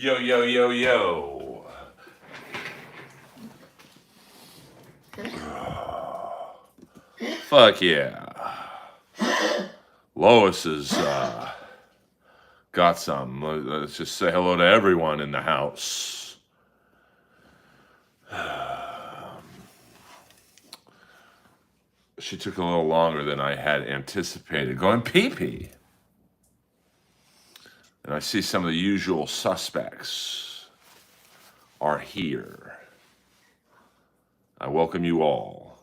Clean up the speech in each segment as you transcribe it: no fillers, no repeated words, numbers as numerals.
Yo, yo, yo, yo. Fuck yeah. Lois has got some. Let's just say hello to everyone in the house. She took a little longer than I had anticipated going pee-pee. And I see some of the usual suspects are here. I welcome you all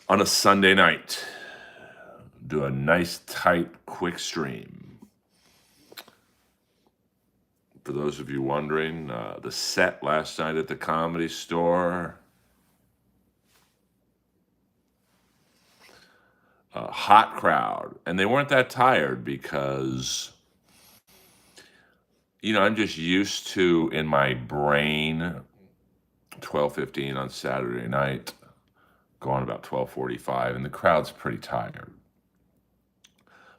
on a Sunday night. Do a nice, tight, quick stream. For those of you wondering, the set last night at the Comedy Store, hot crowd. And they weren't that tired because, I'm just used to, in my brain, 12:15 on Saturday night, going about 12:45, and the crowd's pretty tired.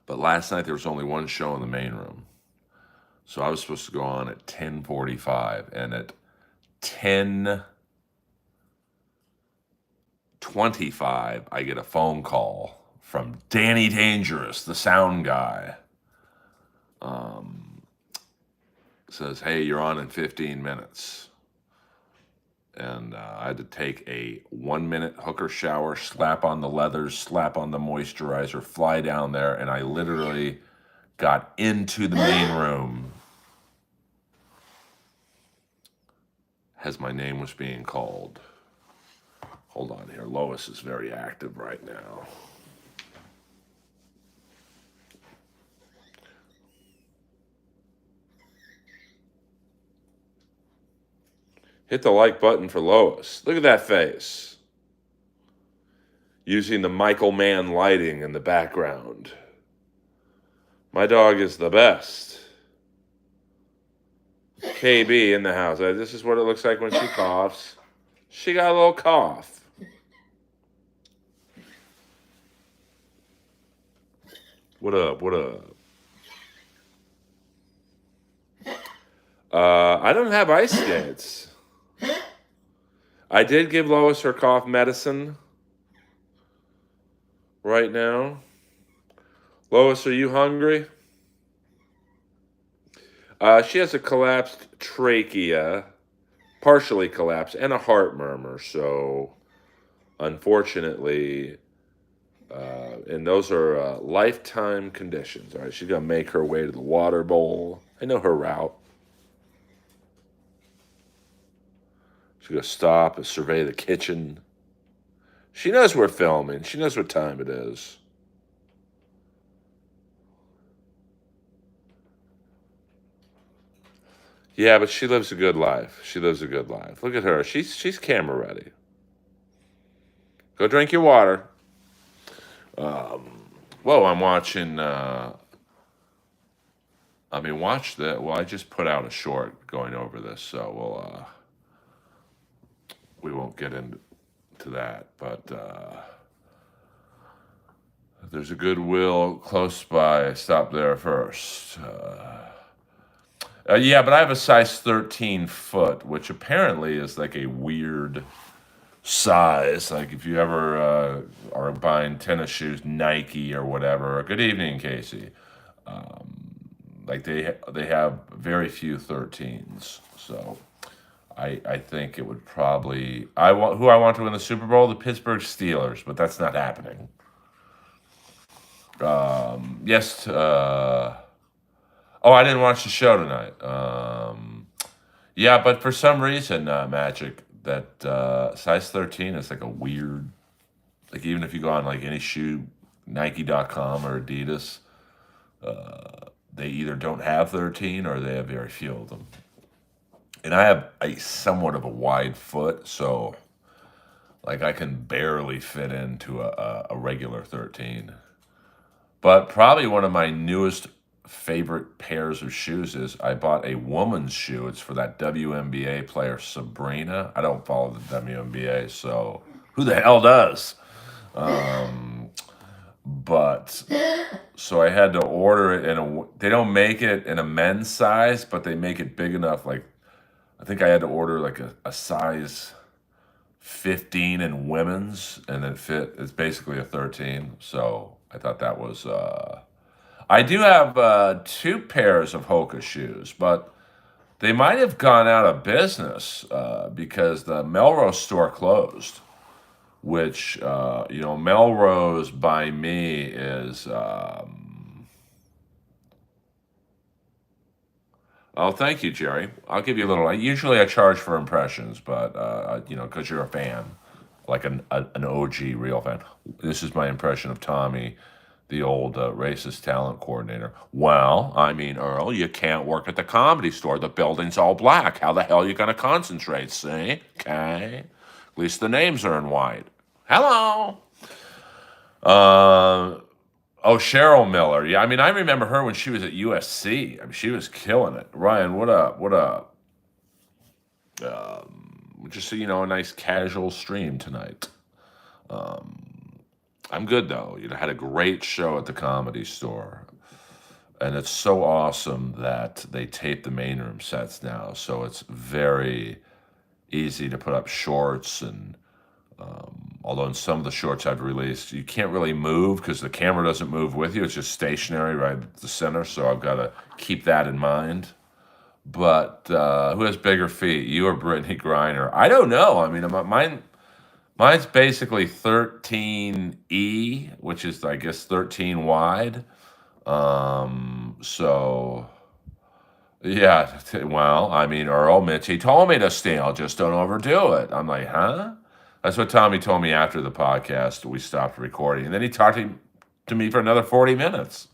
But last night there was only one show in the main room. So I was supposed to go on at 10:45, and at 10:25 I get a phone call from Danny Dangerous, the sound guy. Says, hey, you're on in 15 minutes. And I had to take a 1-minute hooker shower, slap on the leathers, slap on the moisturizer, fly down there, and I literally got into the main room as my name was being called. Hold on here. Lois is very active right now. Hit the like button for Lois. Look at that face. Using the Michael Mann lighting in the background. My dog is the best. KB in the house. This is what it looks like when she coughs. She got a little cough. What up? What up? I don't have ice skates. I did give Lois her cough medicine right now. Lois, are you hungry? She has a collapsed trachea, partially collapsed, and a heart murmur. So, unfortunately, and those are lifetime conditions. All right, she's going to make her way to the water bowl. I know her route. She's going to stop and survey the kitchen. She knows we're filming. She knows what time it is. Yeah, but she lives a good life. She lives a good life. Look at her. She's camera ready. Go drink your water. Whoa, I'm watching... watch that. Well, I just put out a short going over this, so we won't get into that, but there's a Goodwill close by. Stop there first. Yeah, but I have a size 13 foot, which apparently is like a weird size. Like if you ever are buying tennis shoes, Nike or whatever. Good evening, Casey. Like they have very few 13s, so. I think it would probably... who I want to win the Super Bowl? The Pittsburgh Steelers, but that's not happening. Yes. I didn't watch the show tonight. Yeah, but for some reason, Magic, that size 13 is like a weird... Like even if you go on like any shoe, Nike.com or Adidas, they either don't have 13 or they have very few of them. And I have a somewhat of a wide foot, so like I can barely fit into a regular 13. But probably one of my newest favorite pairs of shoes is I bought a woman's shoe. It's for that WNBA player Sabrina. I don't follow the WNBA, so who the hell does? but so I had to order it they don't make it in a men's size, but they make it big enough. Like, I think I had to order like a size 15 in women's, and it's basically a 13. So I thought that was, I do have two pairs of Hoka shoes, but they might have gone out of business because the Melrose store closed, which, Melrose by me is, oh, thank you, Jerry. I'll give you a little. Usually I charge for impressions, but, because you're a fan, like an OG real fan. This is my impression of Tommy, the old racist talent coordinator. Well, I mean, Earl, you can't work at the Comedy Store. The building's all black. How the hell are you going to concentrate? See? Okay. At least the names are in white. Hello. Uh, oh, Cheryl Miller. Yeah, I mean, I remember her when she was at USC. I mean, she was killing it. Ryan, what up? What up? Just so you know, a nice casual stream tonight. I'm good though. Had a great show at the Comedy Store. And it's so awesome that they tape the main room sets now. So it's very easy to put up shorts. And although in some of the shorts I've released, you can't really move because the camera doesn't move with you. It's just stationary right at the center. So I've got to keep that in mind. But who has bigger feet, you or Brittany Griner? I don't know. I mean, mine's basically 13E, which is, I guess, 13 wide. So yeah. Well, I mean, Earl Mitch, he told me to steal, just don't overdo it. I'm like, huh? That's what Tommy told me after the podcast. We stopped recording, and then he talked to me for another 40 minutes.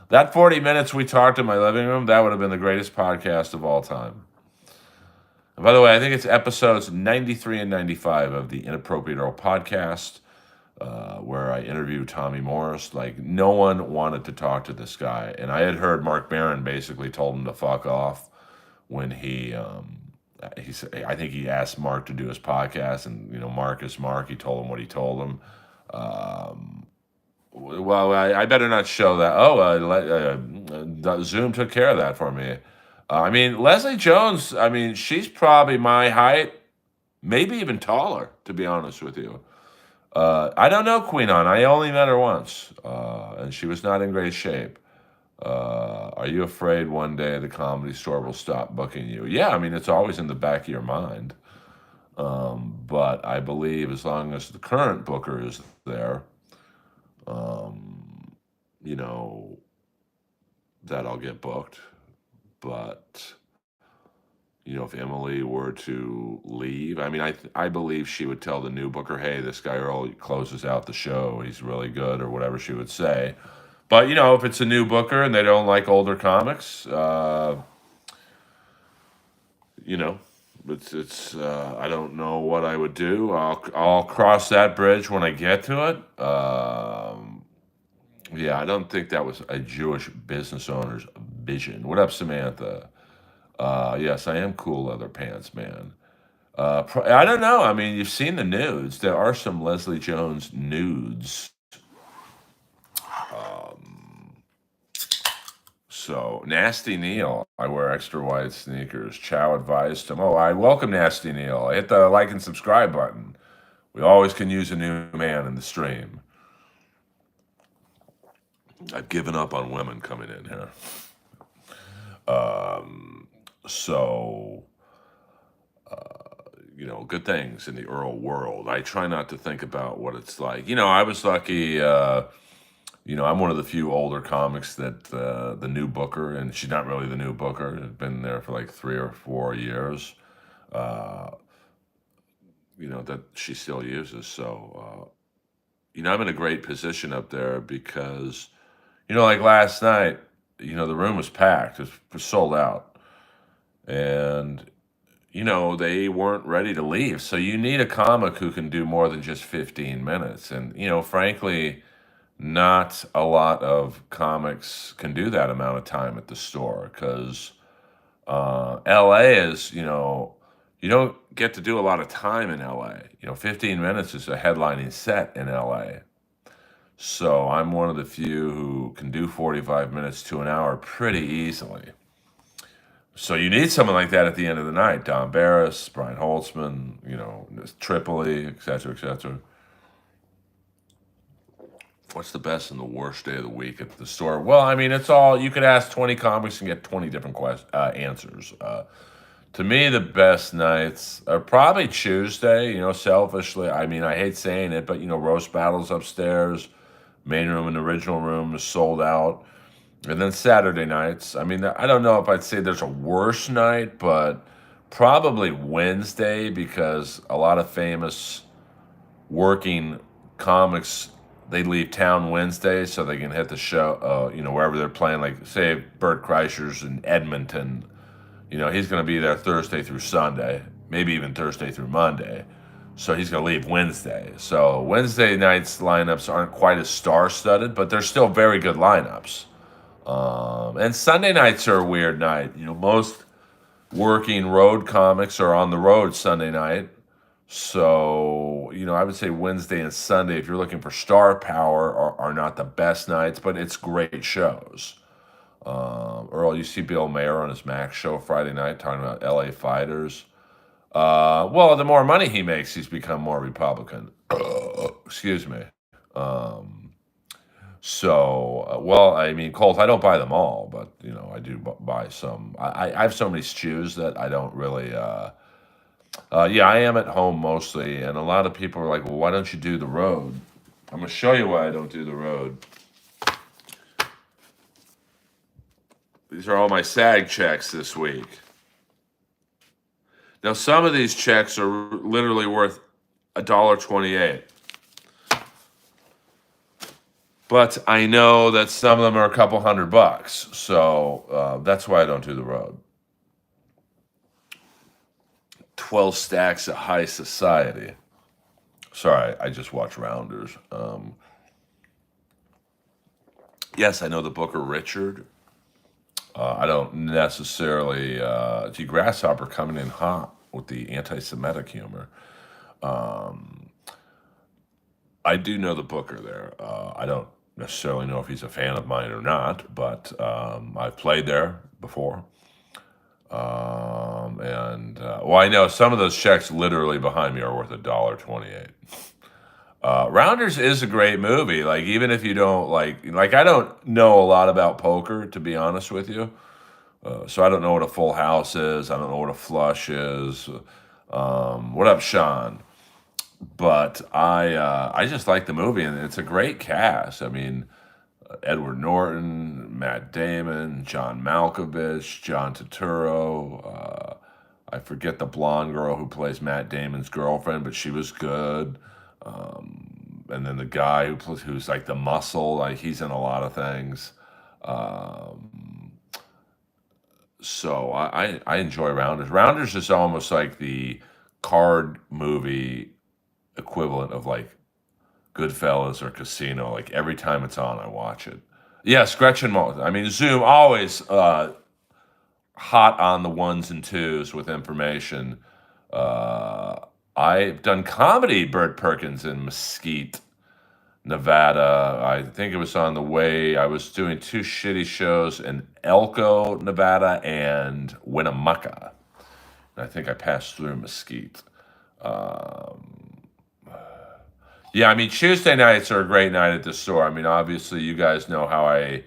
That 40 minutes we talked in my living room, that would have been the greatest podcast of all time. And by the way, I think it's episodes 93 and 95 of the Inappropriate Earl podcast, where I interviewed Tommy Morris. Like, no one wanted to talk to this guy. And I had heard Mark Barron basically told him to fuck off when he said, I think he asked Mark to do his podcast, and, Mark is Mark. He told him what he told him. Well, I better not show that. Oh, Zoom took care of that for me. I mean, Leslie Jones, I mean, she's probably my height, maybe even taller, to be honest with you. I don't know Queen On. I only met her once, and she was not in great shape. Are you afraid one day the Comedy Store will stop booking you? Yeah, I mean, it's always in the back of your mind. But I believe as long as the current booker is there, you know, that I'll get booked. But, if Emily were to leave, I mean, I believe she would tell the new booker, hey, this guy Earl closes out the show. He's really good, or whatever she would say. But, if it's a new booker and they don't like older comics, it's I don't know what I would do. I'll cross that bridge when I get to it. Yeah, I don't think that was a Jewish business owner's vision. What up, Samantha? Yes, I am cool leather pants, man. I don't know. I mean, you've seen the nudes. There are some Leslie Jones nudes. So, Nasty Neil, I wear extra wide sneakers. Chow advised him. Oh, I welcome Nasty Neil. I hit the like and subscribe button. We always can use a new man in the stream. I've given up on women coming in here. So, good things in the Earl world. I try not to think about what it's like. I was lucky. I'm one of the few older comics that the new booker, and she's not really the new booker, has been there for like 3 or 4 years, that she still uses. So, I'm in a great position up there because, like last night, the room was packed. It was sold out. And, they weren't ready to leave. So you need a comic who can do more than just 15 minutes. And, frankly, not a lot of comics can do that amount of time at the store because LA is, you don't get to do a lot of time in LA. 15 minutes is a headlining set in LA. So I'm one of the few who can do 45 minutes to an hour pretty easily. So you need someone like that at the end of the night. Don Barris, Brian Holtzman, Tripoli, et cetera, et cetera. What's the best and the worst day of the week at the store? Well, I mean, it's all, you could ask 20 comics and get 20 different answers. To me, the best nights are probably Tuesday, selfishly. I mean, I hate saying it, but, roast battles upstairs, main room and original room is sold out. And then Saturday nights, I mean, I don't know if I'd say there's a worse night, but probably Wednesday, because a lot of famous working comics, they leave town Wednesday so they can hit the show, wherever they're playing. Like, say, Bert Kreischer's in Edmonton, he's going to be there Thursday through Sunday, maybe even Thursday through Monday. So he's going to leave Wednesday. So Wednesday nights lineups aren't quite as star-studded, but they're still very good lineups. And Sunday nights are a weird night. Most working road comics are on the road Sunday night. So, I would say Wednesday and Sunday, if you're looking for star power, are not the best nights, but it's great shows. Earl, you see Bill Mayer on his Max show Friday night talking about LA fighters. Well, the more money he makes, he's become more Republican. Excuse me. Well, I mean, Colt, I don't buy them all, but I do buy some. I have so many shoes that I don't really. Yeah, I am at home mostly, and a lot of people are like, "Well, why don't you do the road?" I'm gonna show you why I don't do the road. These are all my SAG checks this week. Now, some of these checks are literally worth $1.28. But I know that some of them are a couple $100, so that's why I don't do the road. 12 stacks of high society. Sorry, I just watched Rounders. Yes, I know the Booker Richard. I don't necessarily. Gee, Grasshopper coming in hot with the anti-Semitic humor. I do know the Booker there. I don't necessarily know if he's a fan of mine or not, but I've played there before. I know some of those checks literally behind me are worth $1.28. Rounders is a great movie. Like, even if you don't like, I don't know a lot about poker, to be honest with you. So I don't know what a full house is. I don't know what a flush is. What up, Sean? But I just like the movie, and it's a great cast. I mean, Edward Norton, Matt Damon, John Malkovich, John Turturro. I forget the blonde girl who plays Matt Damon's girlfriend, but she was good. And then the guy who's like the muscle, like he's in a lot of things. So I enjoy Rounders. Rounders is almost like the card movie equivalent of like Goodfellas or Casino. Like every time it's on, I watch it. Yes, Gretchen Mol. I mean, Zoom always hot on the ones and twos with information. I've done comedy, Burt Perkins in Mesquite, Nevada. I think it was on the way. I was doing two shitty shows in Elko, Nevada, and Winnemucca. And I think I passed through Mesquite. Yeah, I mean, Tuesday nights are a great night at the store. I mean, obviously, you guys know how I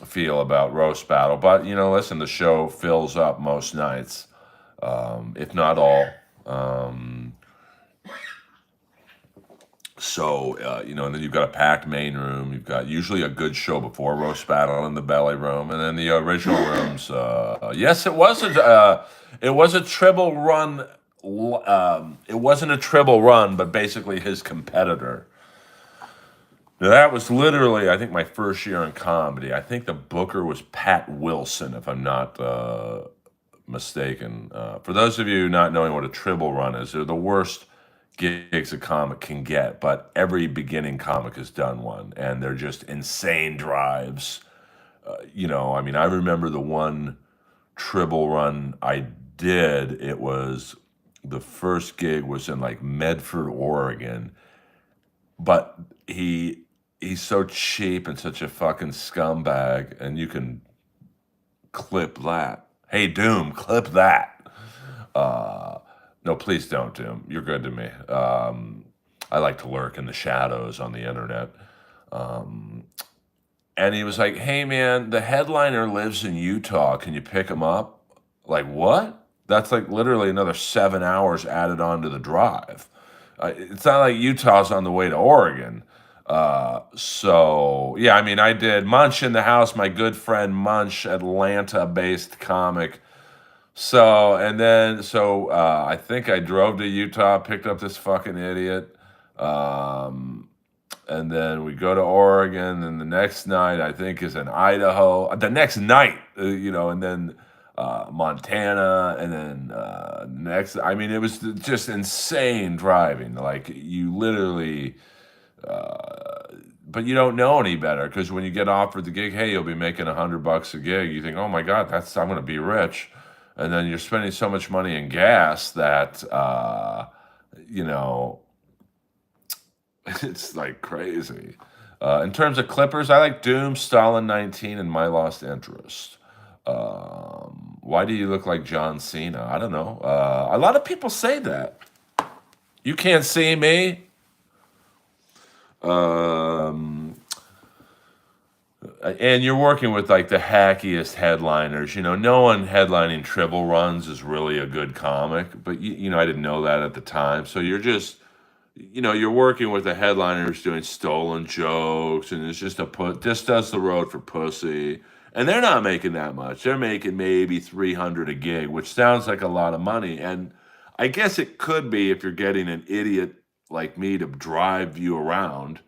feel about Roast Battle. But, listen, the show fills up most nights, if not all. And then you've got a packed main room. You've got usually a good show before Roast Battle in the belly room, and then the original rooms. Yes, it was a Tribble Run. It wasn't a Tribble Run, but basically his competitor. Now, that was literally, I think, my first year in comedy. I think the booker was Pat Wilson, if I'm not mistaken. For those of you not knowing what a Tribble Run is, they're the worst gigs a comic can get, but every beginning comic has done one, and they're just insane drives. I mean, I remember the one Tribble Run I did. The first gig was in like Medford, Oregon, but he's so cheap and such a fucking scumbag, and you can clip that. Hey, Doom, clip that. Uh, no, please don't, Doom. You're good to me. I like to lurk in the shadows on the internet. Um, and he was like, "Hey, man, the headliner lives in Utah. Can you pick him up?" Like, what? That's like literally another 7 hours added on to the drive. It's not like Utah's on the way to Oregon. So yeah, I mean, I did Munch in the House, my good friend Munch, Atlanta-based comic. I think I drove to Utah, picked up this fucking idiot. Um, and then we go to Oregon, and the next night I think is in Idaho. The next night, and then Montana, and then next. I mean, it was just insane driving. Like you literally, but you don't know any better because when you get offered the gig, hey, you'll be making $100 a gig. You think, oh my God, I'm going to be rich, and then you're spending so much money in gas that you know it's like crazy. In terms of Clippers, I like Doom, Stalin 19, and My Lost Interest. Why do you look like John Cena? I don't know. A lot of people say that. You can't see me. And you're working with like the hackiest headliners. No one headlining Tribble Runs is really a good comic, but I didn't know that at the time. So you're just you're working with a headliner who's doing stolen jokes, and it's just this does the road for pussy, and they're not making that much. They're making maybe 300 a gig, which sounds like a lot of money, and I guess it could be if you're getting an idiot like me to drive you around.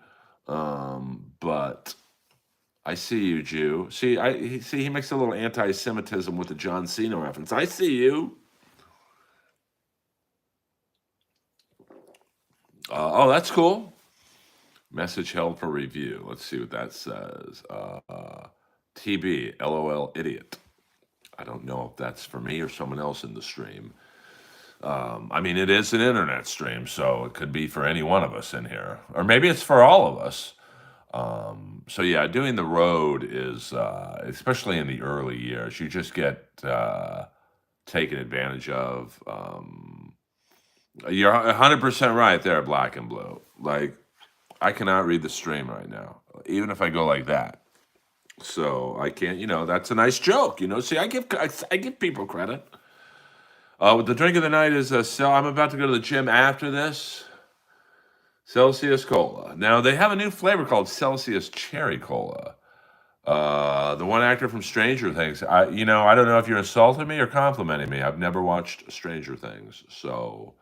But I see you, Jew. He makes a little anti-Semitism with the John Cena reference. I see you. Oh, that's cool. Message held for review. Let's see what that says. TB, LOL, idiot. I don't know if that's for me or someone else in the stream. I mean, it is an internet stream, so it could be for any one of us in here. Or maybe it's for all of us. So yeah, doing the road is, especially in the early years, you just get taken advantage of. You're 100% right there, Black and Blue. Like, I cannot read the stream right now, even if I go like that. So I can't. That's a nice joke. See, I give people credit. The drink of the night is I'm about to go to the gym after this. Celsius Cola. Now they have a new flavor called Celsius Cherry Cola. The one actor from Stranger Things. I don't know if you're insulting me or complimenting me. I've never watched Stranger Things, so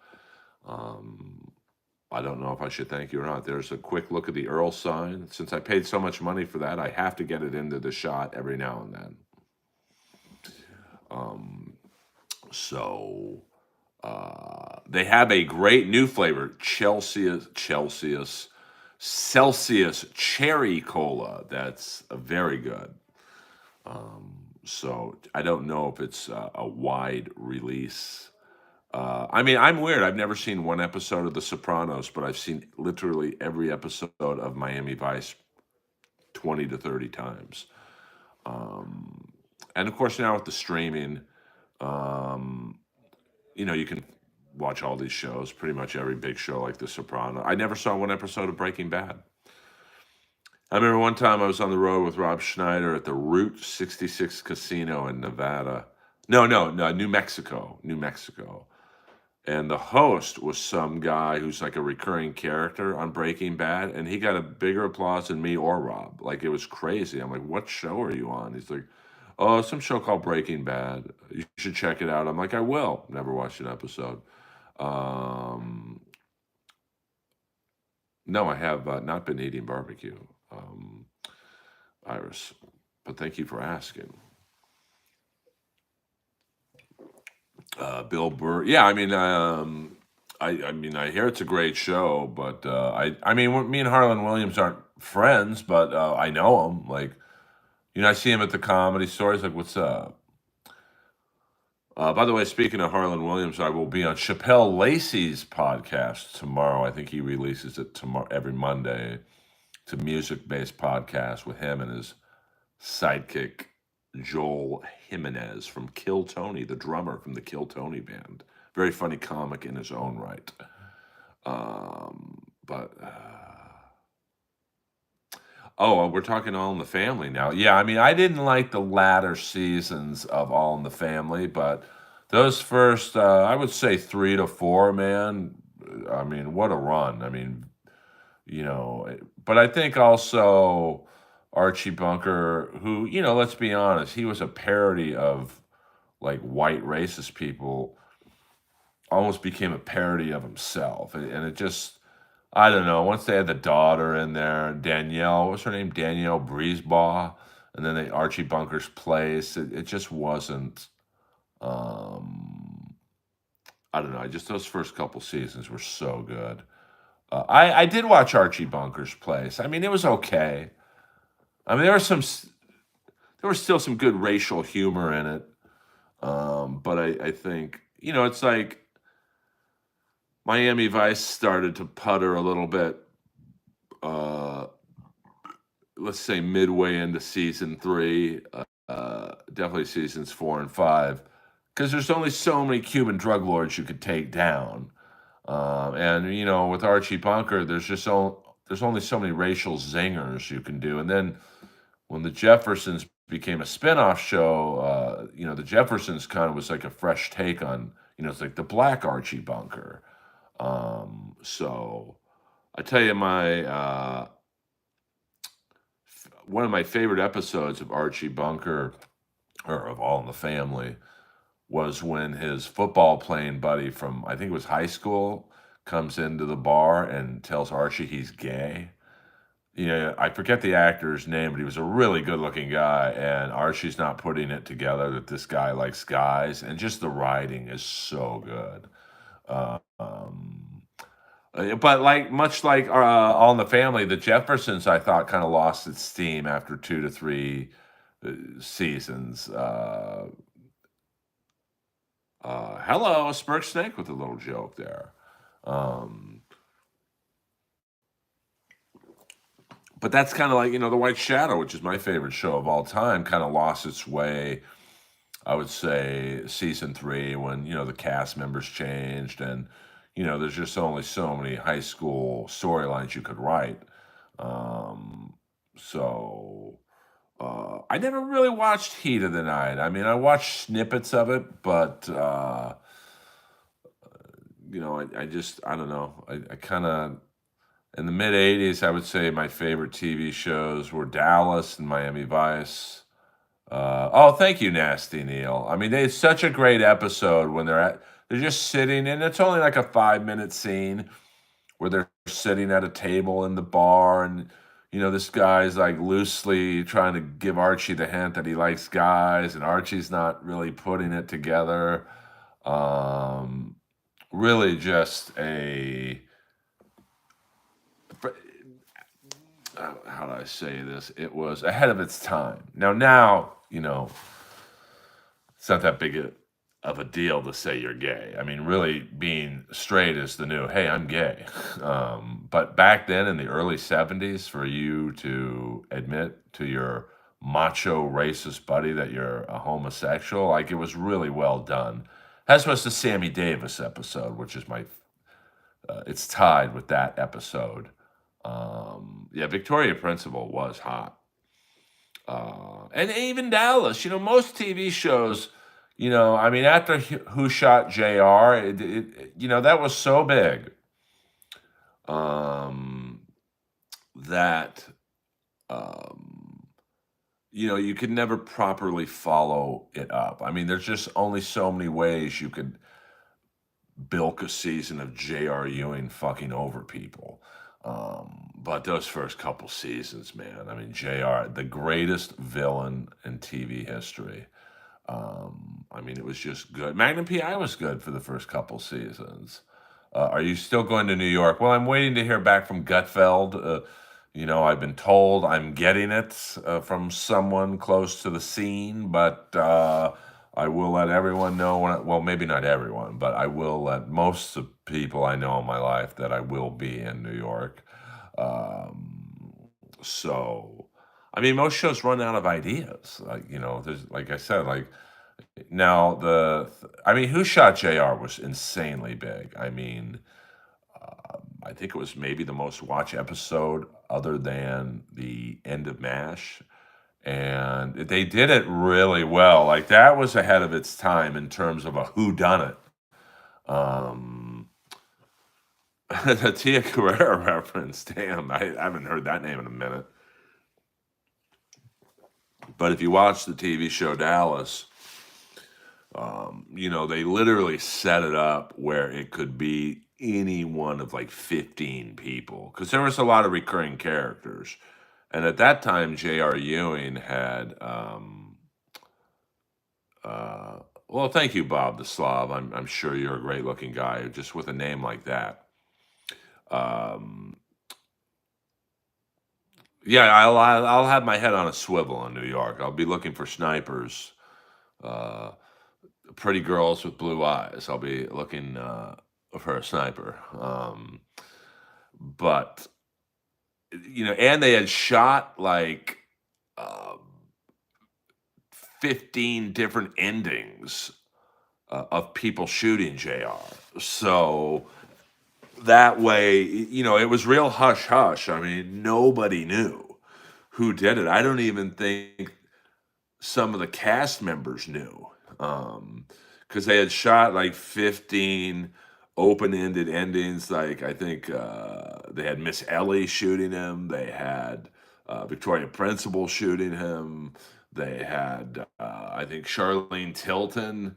I don't know if I should thank you or not. There's a quick look at the Earl sign. Since I paid so much money for that, I have to get it into the shot every now and then. They have a great new flavor, Celsius Cherry Cola. That's very good. So I don't know if it's a wide release. I mean, I'm weird. I've never seen one episode of The Sopranos, but I've seen literally every episode of Miami Vice 20 to 30 times. And of course, now with the streaming, you can watch all these shows, pretty much every big show like The Sopranos. I never saw one episode of Breaking Bad. I remember one time I was on the road with Rob Schneider at the Route 66 Casino in Nevada. No, New Mexico. And the host was some guy who's like a recurring character on Breaking Bad, and he got a bigger applause than me or Rob. Like, it was crazy. I'm like, what show are you on? He's like, oh, some show called Breaking Bad. You should check it out. I'm like, I will. Never watched an episode. No, I have not been eating barbecue, Iris. But thank you for asking. Bill Burr. Yeah, I mean, I hear it's a great show, but I mean, me and Harlan Williams aren't friends, but I know him. Like, I see him at the Comedy Store. He's like, "What's up?" By the way, speaking of Harlan Williams, I will be on Chappelle Lacey's podcast tomorrow. I think he releases it tomorrow every Monday. It's a music-based podcast with him and his sidekick Joel Jimenez from Kill Tony, the drummer from the Kill Tony band. Very funny comic in his own right. But we're talking All in the Family now. Yeah, I mean, I didn't like the latter seasons of All in the Family, but those first, I would say 3 to 4, man. I mean, what a run. I mean, but I think also Archie Bunker, who, let's be honest, he was a parody of like white racist people, almost became a parody of himself. And it just, I don't know, once they had the daughter in there, Danielle, what's her name? Danielle Breezebaugh, and then Archie Bunker's place, it just wasn't, I don't know, just those first couple seasons were so good. I did watch Archie Bunker's place. I mean, it was okay. I mean, there was still some good racial humor in it. But I think, it's like Miami Vice started to putter a little bit, let's say midway into season 3, definitely seasons 4 and 5, because there's only so many Cuban drug lords you could take down. And with Archie Bunker, there's only so many racial zingers you can do. And then when the Jeffersons became a spinoff show, the Jeffersons kind of was like a fresh take on, it's like the black Archie Bunker. So I tell you, one of my favorite episodes of Archie Bunker, or of All in the Family, was when his football playing buddy from, I think it was high school, comes into the bar and tells Archie he's gay. I forget the actor's name, but he was a really good-looking guy, and Archie's not putting it together that this guy likes guys, and just the writing is so good. But much like All in the Family, the Jeffersons, I thought, kind of lost its steam after 2 to 3 seasons. Hello, Smirk Snake with a little joke there. But that's kind of like, The White Shadow, which is my favorite show of all time, kind of lost its way, I would say, season 3, when, the cast members changed, and, there's just only so many high school storylines you could write. I never really watched Heat of the Night. I mean, I watched snippets of it, but, I don't know. I kind of, in the mid-'80s, I would say my favorite TV shows were Dallas and Miami Vice. Thank you, Nasty Neil. I mean, it's such a great episode when they're just sitting, and it's only like a 5-minute scene where they're sitting at a table in the bar, and this guy's like loosely trying to give Archie the hint that he likes guys, and Archie's not really putting it together. Really just how do I say this? It was ahead of its time. Now, it's not that big of a deal to say you're gay. I mean, really, being straight is the new, hey, I'm gay. But back then in the early 70s, for you to admit to your macho racist buddy that you're a homosexual, like, it was really well done. As was the Sammy Davis episode, which is it's tied with that episode. Victoria Principal was hot. And even Dallas, most TV shows, I mean, after Who Shot JR, that was so big that, you could never properly follow it up. I mean, there's just only so many ways you could bilk a season of J.R. Ewing fucking over people. But those first couple seasons, man, I mean, JR, the greatest villain in TV history. I mean, it was just good. Magnum PI was good for the first couple seasons. Are you still going to New York? Well, I'm waiting to hear back from Gutfeld. I've been told I'm getting it from someone close to the scene, but I will let everyone know well, maybe not everyone, but I will let most of people I know in my life that I will be in New York. So, I mean, most shows run out of ideas. Like, there's, like I said, like now I mean, Who Shot JR was insanely big. I mean, I think it was maybe the most watched episode other than the end of MASH. And they did it really well. Like that was ahead of its time in terms of a whodunit. Um, the Tia Carrera reference, damn, I haven't heard that name in a minute. But if you watch the TV show Dallas, they literally set it up where it could be any one of like 15 people because there was a lot of recurring characters. And at that time, J.R. Ewing had, uh, well, thank you, Bob the Slav. I'm sure you're a great looking guy just with a name like that. Um, yeah, I'll have my head on a swivel in New York. I'll be looking for snipers, uh, pretty girls with blue eyes. I'll be looking for a sniper. But and they had shot like um 15 different endings of people shooting JR. So that way, it was real hush hush. I mean, nobody knew who did it. I don't even think some of the cast members knew because they had shot like 15 open-ended endings. Like I think they had Miss Ellie shooting him. They had Victoria Principal shooting him. They had I think Charlene Tilton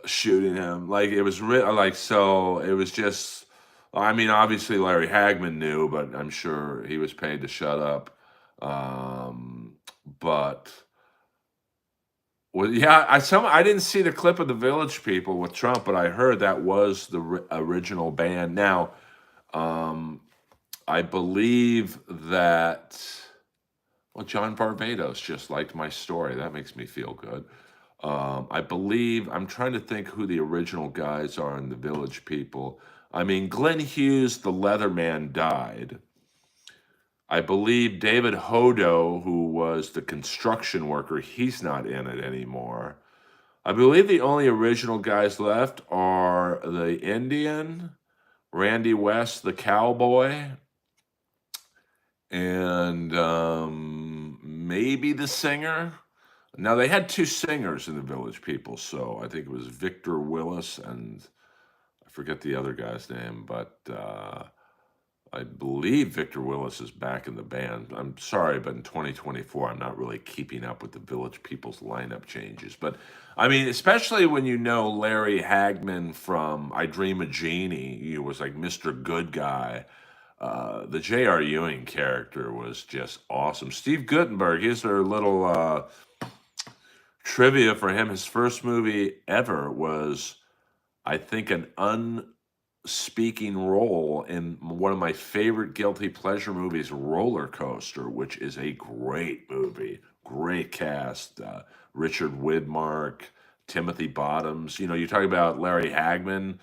shooting him. Like it was like so. It was just. I mean, obviously Larry Hagman knew, but I'm sure he was paid to shut up. But well, yeah, I didn't see the clip of the Village People with Trump, but I heard that was the original band. Now, um, I believe that well, John Barbados just liked my story. That makes me feel good. I believe I'm trying to think who the original guys are in the Village People. I mean, Glenn Hughes, the Leatherman, died. I believe David Hodo, who was the construction worker, he's not in it anymore. I believe the only original guys left are the Indian, Randy West, the cowboy, and maybe the singer. Now they had two singers in the Village People, so I think it was Victor Willis and I forget the other guy's name, but I believe Victor Willis is back in the band. I'm sorry, but in 2024, I'm not really keeping up with the Village People's lineup changes. But I mean, especially when you know Larry Hagman from I Dream of Jeannie, he was like Mr. Good Guy. The J.R. Ewing character was just awesome. Steve Guttenberg, here's our little trivia for him. His first movie ever was, I think, an speaking role in one of my favorite guilty pleasure movies, Roller Coaster, which is a great movie, great cast. Richard Widmark, Timothy Bottoms. You talk about Larry Hagman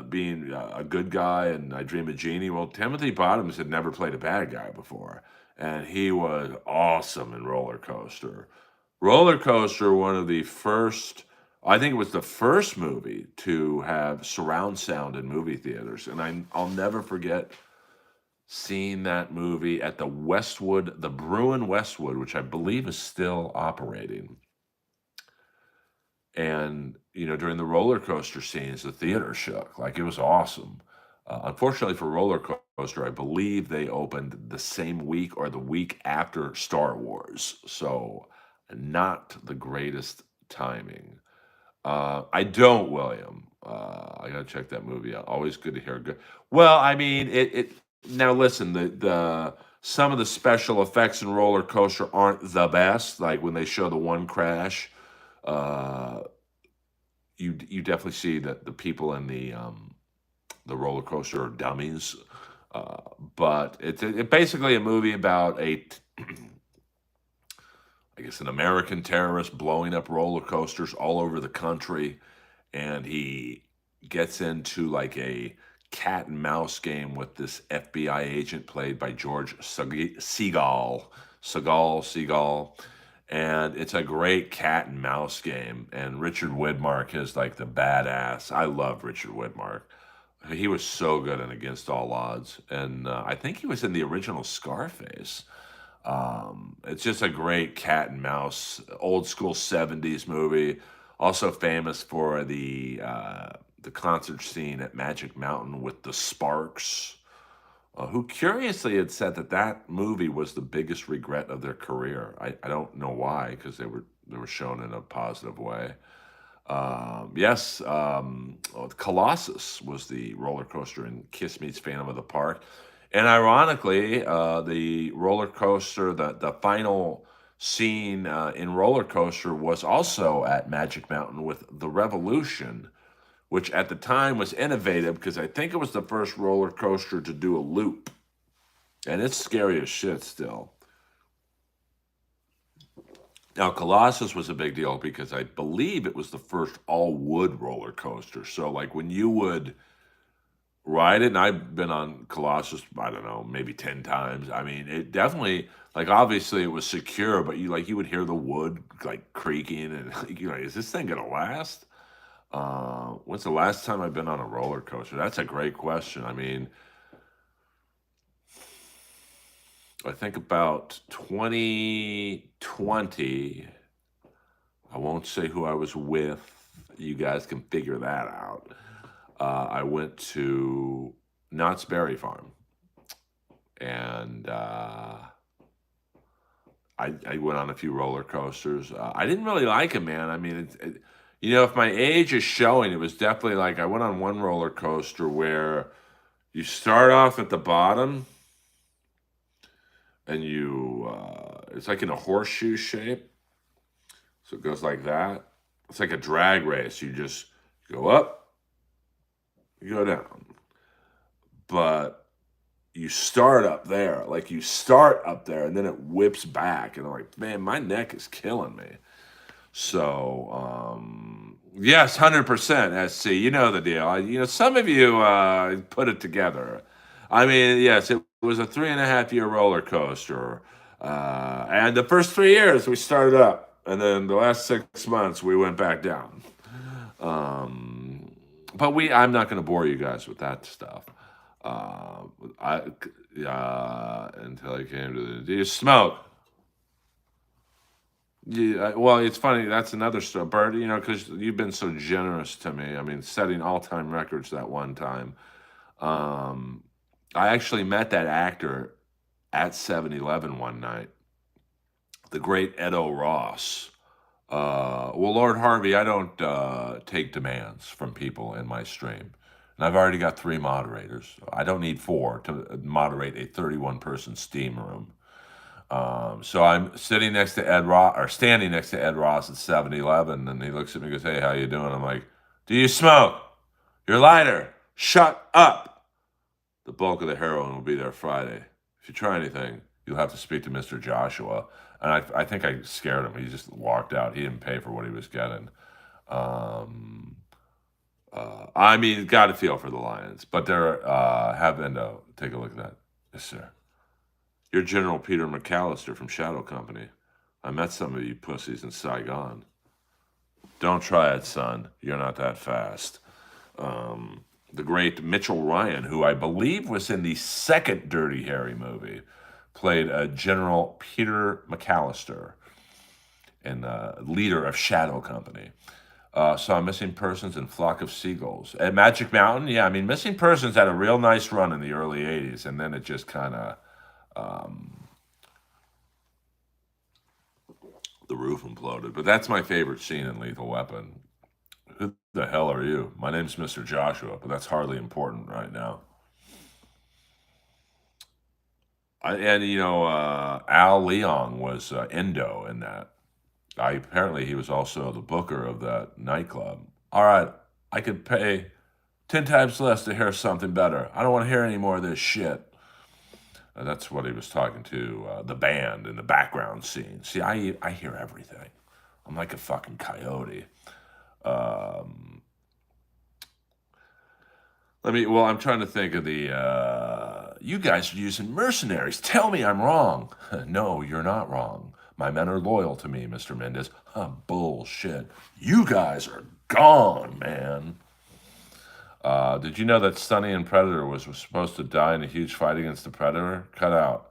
being a good guy, and I Dream of Jeannie. Well, Timothy Bottoms had never played a bad guy before, and he was awesome in Roller Coaster. Roller Coaster, one of the first I think it was the first movie to have surround sound in movie theaters, and I'll never forget seeing that movie at the Westwood, the Bruin Westwood, which I believe is still operating. And during the roller coaster scenes, the theater shook. Like it was awesome. Unfortunately for Roller Coaster, I believe they opened the same week or the week after Star Wars, so not the greatest timing. I don't, William. I gotta check that movie out. Always good to hear good. Well, I mean, it. Now listen, the some of the special effects in Roller Coaster aren't the best. Like when they show the one crash, uh, you definitely see that the people in the roller coaster are dummies. But it's basically a movie about I guess, an American terrorist blowing up roller coasters all over the country, and he gets into like a cat and mouse game with this FBI agent played by George Segal, and it's a great cat and mouse game. And Richard Widmark is like the badass. I love Richard Widmark. He was so good in Against All Odds, and I think he was in the original Scarface. It's just a great cat and mouse, old school '70s movie. Also famous for the concert scene at Magic Mountain with the Sparks, who curiously had said that that movie was the biggest regret of their career. I don't know why, because they were shown in a positive way. Yes, Colossus was the roller coaster in Kiss Meets Phantom of the Park. And ironically, the roller coaster, the final scene in roller coaster was also at Magic Mountain with the Revolution, which at the time was innovative because I think it was the first roller coaster to do a loop. And it's scary as shit still. Now, Colossus was a big deal because I believe it was the first all wood roller coaster. So, like, when you would ride it, and I've been on Colossus, I don't know, maybe 10 times. I mean, it definitely, like, obviously it was secure, but you would hear the wood, like, creaking, and you're like, is this thing gonna last? When's the last time I've been on a roller coaster? That's a great question. I mean, I think about 2020. I won't say who I was with. You guys can figure that out. I went to Knott's Berry Farm, and I went on a few roller coasters. I didn't really like them, man. I mean, if my age is showing, it was definitely like I went on one roller coaster where you start off at the bottom, and it's like in a horseshoe shape. So it goes like that. It's like a drag race. You just go up, you go down. But you start up there. Like you start up there and then it whips back. And I'm like, man, my neck is killing me. So, yes, 100% SC. You know the deal. Some of you put it together. I mean, yes, it was a 3.5 year roller coaster. And the first 3 years we started up. And then the last 6 months we went back down. But I'm not going to bore you guys with that stuff. Until I came to do you smoke? Yeah, well, it's funny. That's another story, Bert. Because you've been so generous to me. I mean, setting all-time records that one time. Um, I actually met that actor at 7-Eleven one night, the great Edo Ross. Well, Lord Harvey, I don't take demands from people in my stream. And I've already got 3 moderators. I don't need 4 to moderate a 31-person steam room. So I'm sitting next to Ed Ross, or standing next to Ed Ross at 7-Eleven, and he looks at me and goes, "Hey, how you doing?" I'm like, "Do you smoke? You're a lighter. Shut up." The bulk of the heroin will be there Friday. If you try anything, you'll have to speak to Mr. Joshua. And I think I scared him. He just walked out. He didn't pay for what he was getting. I mean, got to feel for the Lions. But they're take a look at that. Yes, sir. You're General Peter McAllister from Shadow Company. I met some of you pussies in Saigon. Don't try it, son. You're not that fast. The great Mitchell Ryan, who I believe was in the second Dirty Harry movie, played General Peter McAllister, and leader of Shadow Company. Saw Missing Persons and Flock of Seagulls. At Magic Mountain, yeah, I mean, Missing Persons had a real nice run in the early 80s, and then it just kind of, the roof imploded. But that's my favorite scene in Lethal Weapon. Who the hell are you? My name's Mr. Joshua, but that's hardly important right now. Al Leong was Endo in that. Apparently he was also the booker of that nightclub. All right, I could pay 10 times less to hear something better. I don't want to hear any more of this shit. That's what he was talking to the band in the background scene. See, I hear everything. I'm like a fucking coyote. Um, well, I'm trying to think of the. You guys are using mercenaries. Tell me I'm wrong. No, you're not wrong. My men are loyal to me, Mr. Mendez. Bullshit. You guys are gone, man. Did you know that Sonny in Predator was supposed to die in a huge fight against the Predator? Cut out.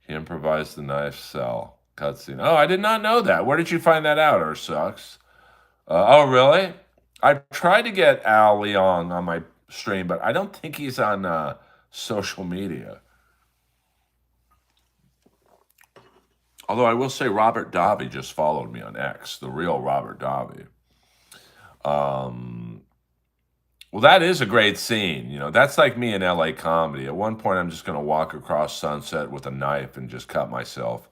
He improvised the knife cell. Cutscene. Oh, I did not know that. Where did you find that out, or sucks? Oh, really? I tried to get Al Leong on my stream, but I don't think he's on social media. Although I will say Robert Davi just followed me on X, the real Robert Davi. Well, that is a great scene. That's like me in LA comedy. At one point, I'm just going to walk across Sunset with a knife and just cut myself.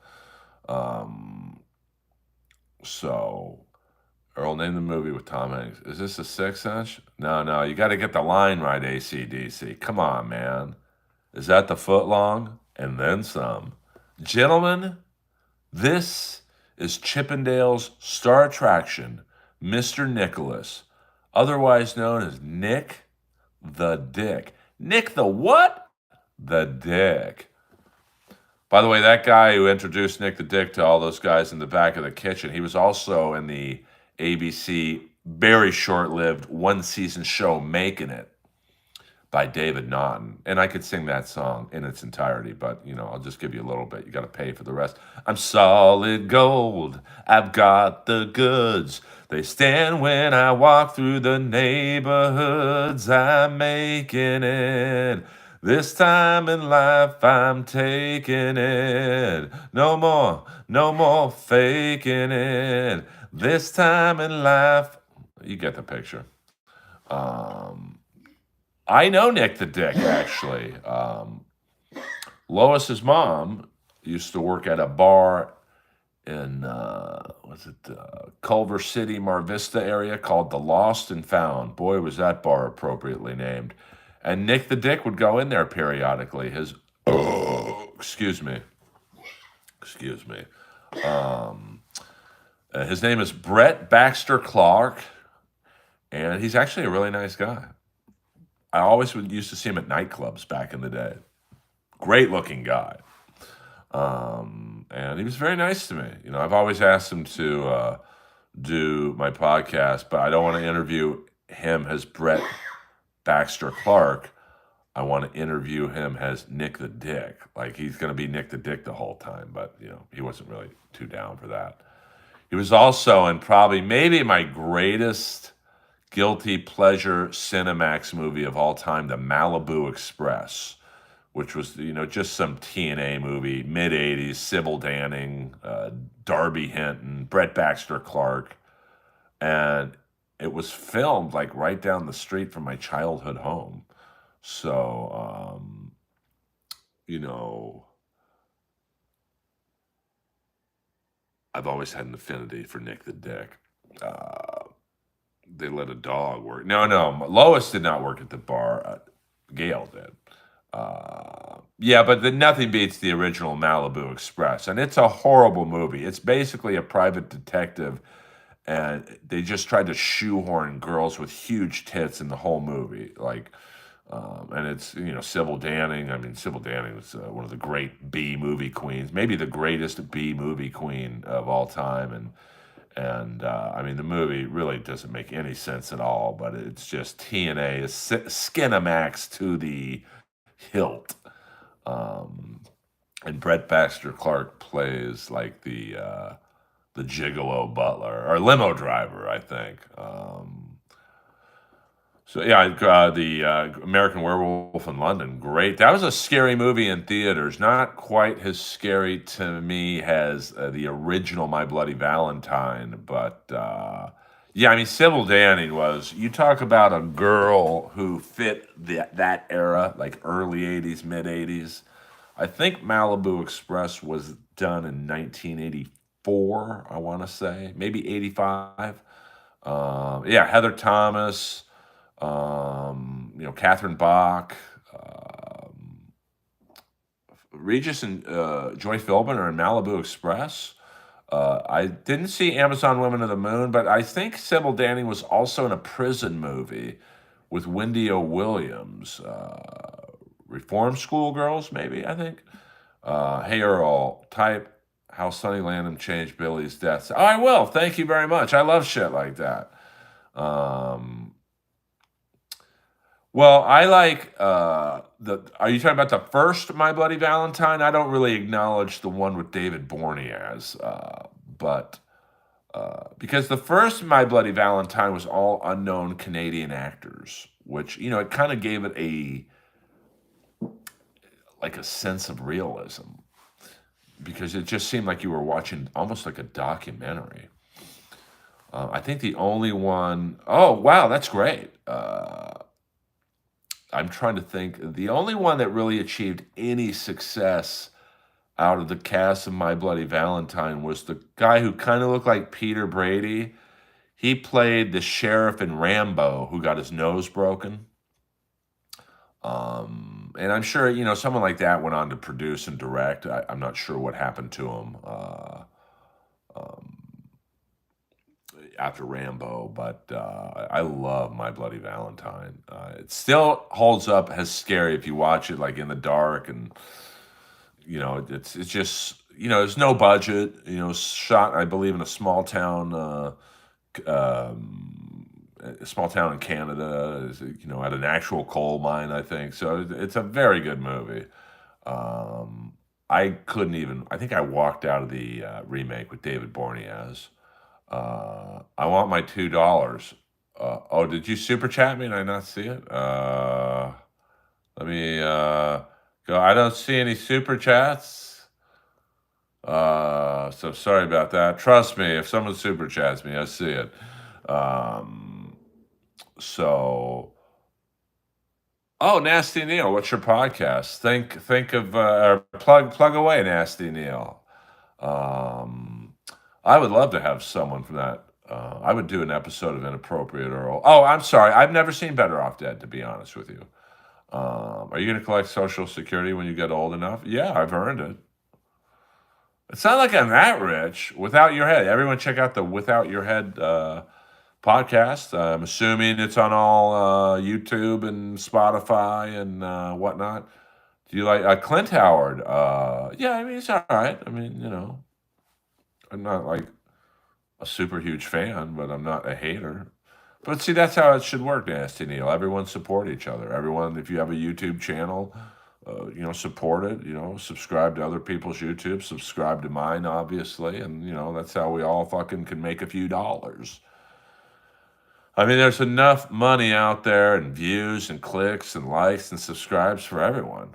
So, Earl, name the movie with Tom Hanks. Is this a 6-inch? No, you got to get the line right, AC/DC. Come on, man. Is that the foot long? And then some. Gentlemen, this is Chippendale's star attraction, Mr. Nicholas, otherwise known as Nick the Dick. Nick the what? The Dick. By the way, that guy who introduced Nick the Dick to all those guys in the back of the kitchen, he was also in the ABC very short-lived one-season show Making It by David Naughton. And I could sing that song in its entirety, but, I'll just give you a little bit. You got to pay for the rest. I'm solid gold. I've got the goods. They stand when I walk through the neighborhoods. I'm making it. This time in life, I'm taking it. No more faking it. This time in life, you get the picture. I know Nick the Dick, actually. Lois's mom used to work at a bar in, Culver City, Mar Vista area called the Lost and Found. Boy, was that bar appropriately named. And Nick the Dick would go in there periodically. Excuse me. His name is Brett Baxter Clark, and he's actually a really nice guy. I always used to see him at nightclubs back in the day. Great looking guy. And he was very nice to me. I've always asked him to do my podcast, but I don't want to interview him as Brett Baxter Clark. I want to interview him as Nick the Dick. Like he's going to be Nick the Dick the whole time, but he wasn't really too down for that. He was also in maybe my greatest guilty pleasure Cinemax movie of all time, The Malibu Express, which was, just some TNA movie, mid-'80s, Sybil Danning, Darby Hinton, Brett Baxter Clark. And it was filmed like right down the street from my childhood home. So, I've always had an affinity for Nick the Dick. They let a dog work. No, Lois did not work at the bar. Gail did. Yeah, but nothing beats the original Malibu Express. And it's a horrible movie. It's basically a private detective, and they just tried to shoehorn girls with huge tits in the whole movie. And it's, Sybil Danning. I mean, Sybil Danning was one of the great B movie queens, maybe the greatest B movie queen of all time. And I mean, the movie really doesn't make any sense at all, but it's just TNA, Skinamax to the hilt. And Brett Baxter Clark plays like the gigolo butler or limo driver, I think. So yeah, the American Werewolf in London, great. That was a scary movie in theaters. Not quite as scary to me as the original My Bloody Valentine, but yeah, I mean, Sybil Danning was. You talk about a girl who fit that era, like early '80s, mid '80s. I think Malibu Express was done in 1984. I want to say maybe '85. Yeah, Heather Thomas. Catherine Bach, Regis and Joy Philbin are in Malibu Express. I didn't see Amazon Women of the Moon, but I think Sybil Danning was also in a prison movie with Wendy O. Williams. Reform School Girls, maybe, I think. Hey Earl, type how Sonny Landham changed Billy's death. Oh, I will. Thank you very much. I love shit like that. Well, I like the. Are you talking about the first My Bloody Valentine? I don't really acknowledge the one with David Boreanaz, but because the first My Bloody Valentine was all unknown Canadian actors, which it kind of gave it a sense of realism because it just seemed like you were watching almost like a documentary. I think the only one, oh, wow, that's great. I'm trying to think. The only one that really achieved any success out of the cast of My Bloody Valentine was the guy who kind of looked like Peter Brady. He played the sheriff in Rambo who got his nose broken. And I'm sure, someone like that went on to produce and direct. I'm not sure what happened to him after Rambo, but I love My Bloody Valentine. It still holds up as scary if you watch it like in the dark, and it's just there's no budget. It's shot, I believe, in a small town in Canada, at an actual coal mine, I think. So it's a very good movie. I think I walked out of the remake with David Boreanaz. I want my $2. Oh, did you super chat me and I not see it? Let me go. I don't see any super chats. So sorry about that. Trust me, if someone super chats me, I see it. Oh, Nasty Neil, what's your podcast? Think of plug away, Nasty Neil. I would love to have someone from that. I would do an episode of Inappropriate Earl. Oh, I'm sorry. I've never seen Better Off Dead, to be honest with you. Are you going to collect Social Security when you get old enough? Yeah, I've earned it. It's not like I'm that rich. Without Your Head. Everyone check out the Without Your Head podcast. I'm assuming it's on all YouTube and Spotify and whatnot. Do you like Clint Howard? Yeah, I mean, he's all right. I mean, I'm not like a super huge fan, but I'm not a hater. But see, that's how it should work, Nasty Neil. Everyone support each other. Everyone, if you have a YouTube channel, support it. Subscribe to other people's YouTube. Subscribe to mine, obviously. And, that's how we all fucking can make a few dollars. I mean, there's enough money out there and views and clicks and likes and subscribes for everyone.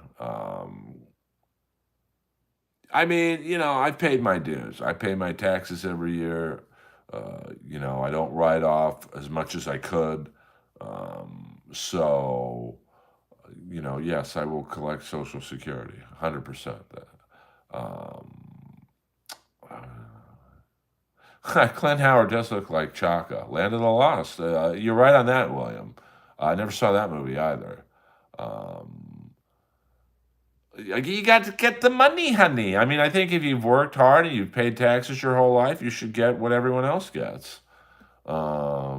I mean, I've paid my dues. I pay my taxes every year. I don't write off as much as I could. So, yes, I will collect Social Security, 100%. Clint Howard does look like Chaka. Land of the Lost. You're right on that, William. I never saw that movie either. You got to get the money, honey. I mean, I think if you've worked hard and you've paid taxes your whole life, you should get what everyone else gets. I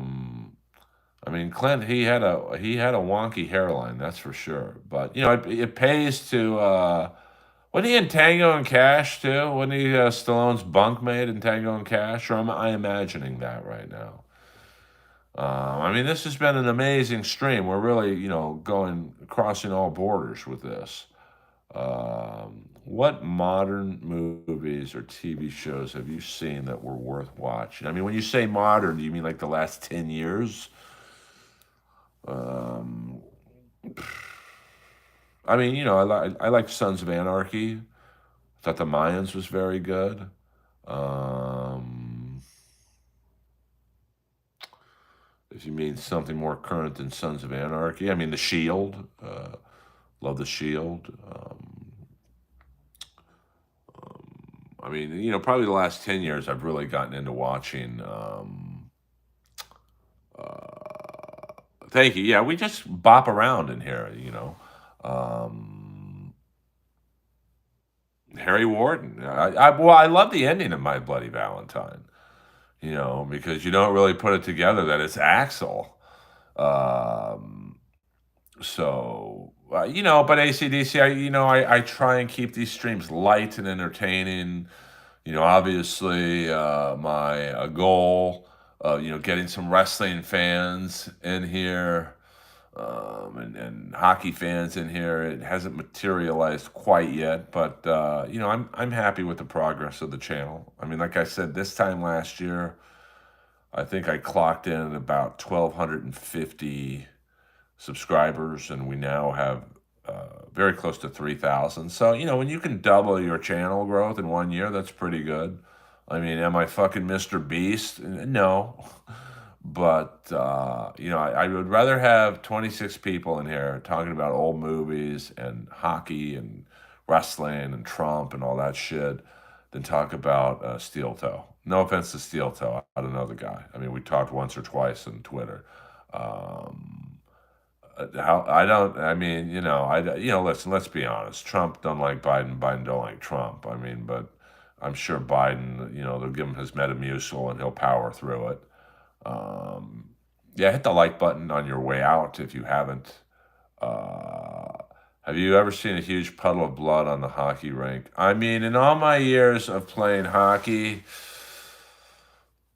mean, Clint, he had a wonky hairline, that's for sure. But it pays to. Wasn't he in Tango and Cash too? Wasn't he Stallone's bunkmate in Tango and Cash? Or am I imagining that right now? I mean, this has been an amazing stream. We're really, crossing all borders with this. What modern movies or TV shows have you seen that were worth watching? I mean, when you say modern, do you mean like the last 10 years? I mean, I like Sons of Anarchy. I thought The Mayans was very good. If you mean something more current than Sons of Anarchy, I mean The Shield. Love The Shield. I mean, probably the last 10 years I've really gotten into watching. Thank you. Yeah, we just bop around in here, Harry Warden. I love the ending of My Bloody Valentine. Because you don't really put it together that it's Axel. Um, but ACDC, I try and keep these streams light and entertaining. Obviously, my goal, getting some wrestling fans in here, and hockey fans in here. It hasn't materialized quite yet, but I'm happy with the progress of the channel. I mean, like I said, this time last year, I think I clocked in at about 1,250 subscribers, and we now have very close to 3,000. So, when you can double your channel growth in 1 year, that's pretty good. I mean, am I fucking Mr. Beast? No. But, I would rather have 26 people in here talking about old movies and hockey and wrestling and Trump and all that shit than talk about Steel Toe. No offense to Steel Toe. I don't know the guy. I mean, we talked once or twice on Twitter. Um, how I don't. I mean, listen. Let's be honest. Trump don't like Biden. Biden don't like Trump. I mean, but I'm sure Biden. They'll give him his Metamucil and he'll power through it. Um, yeah, hit the like button on your way out if you haven't. Uh, have you ever seen a huge puddle of blood on the hockey rink? I mean, in all my years of playing hockey,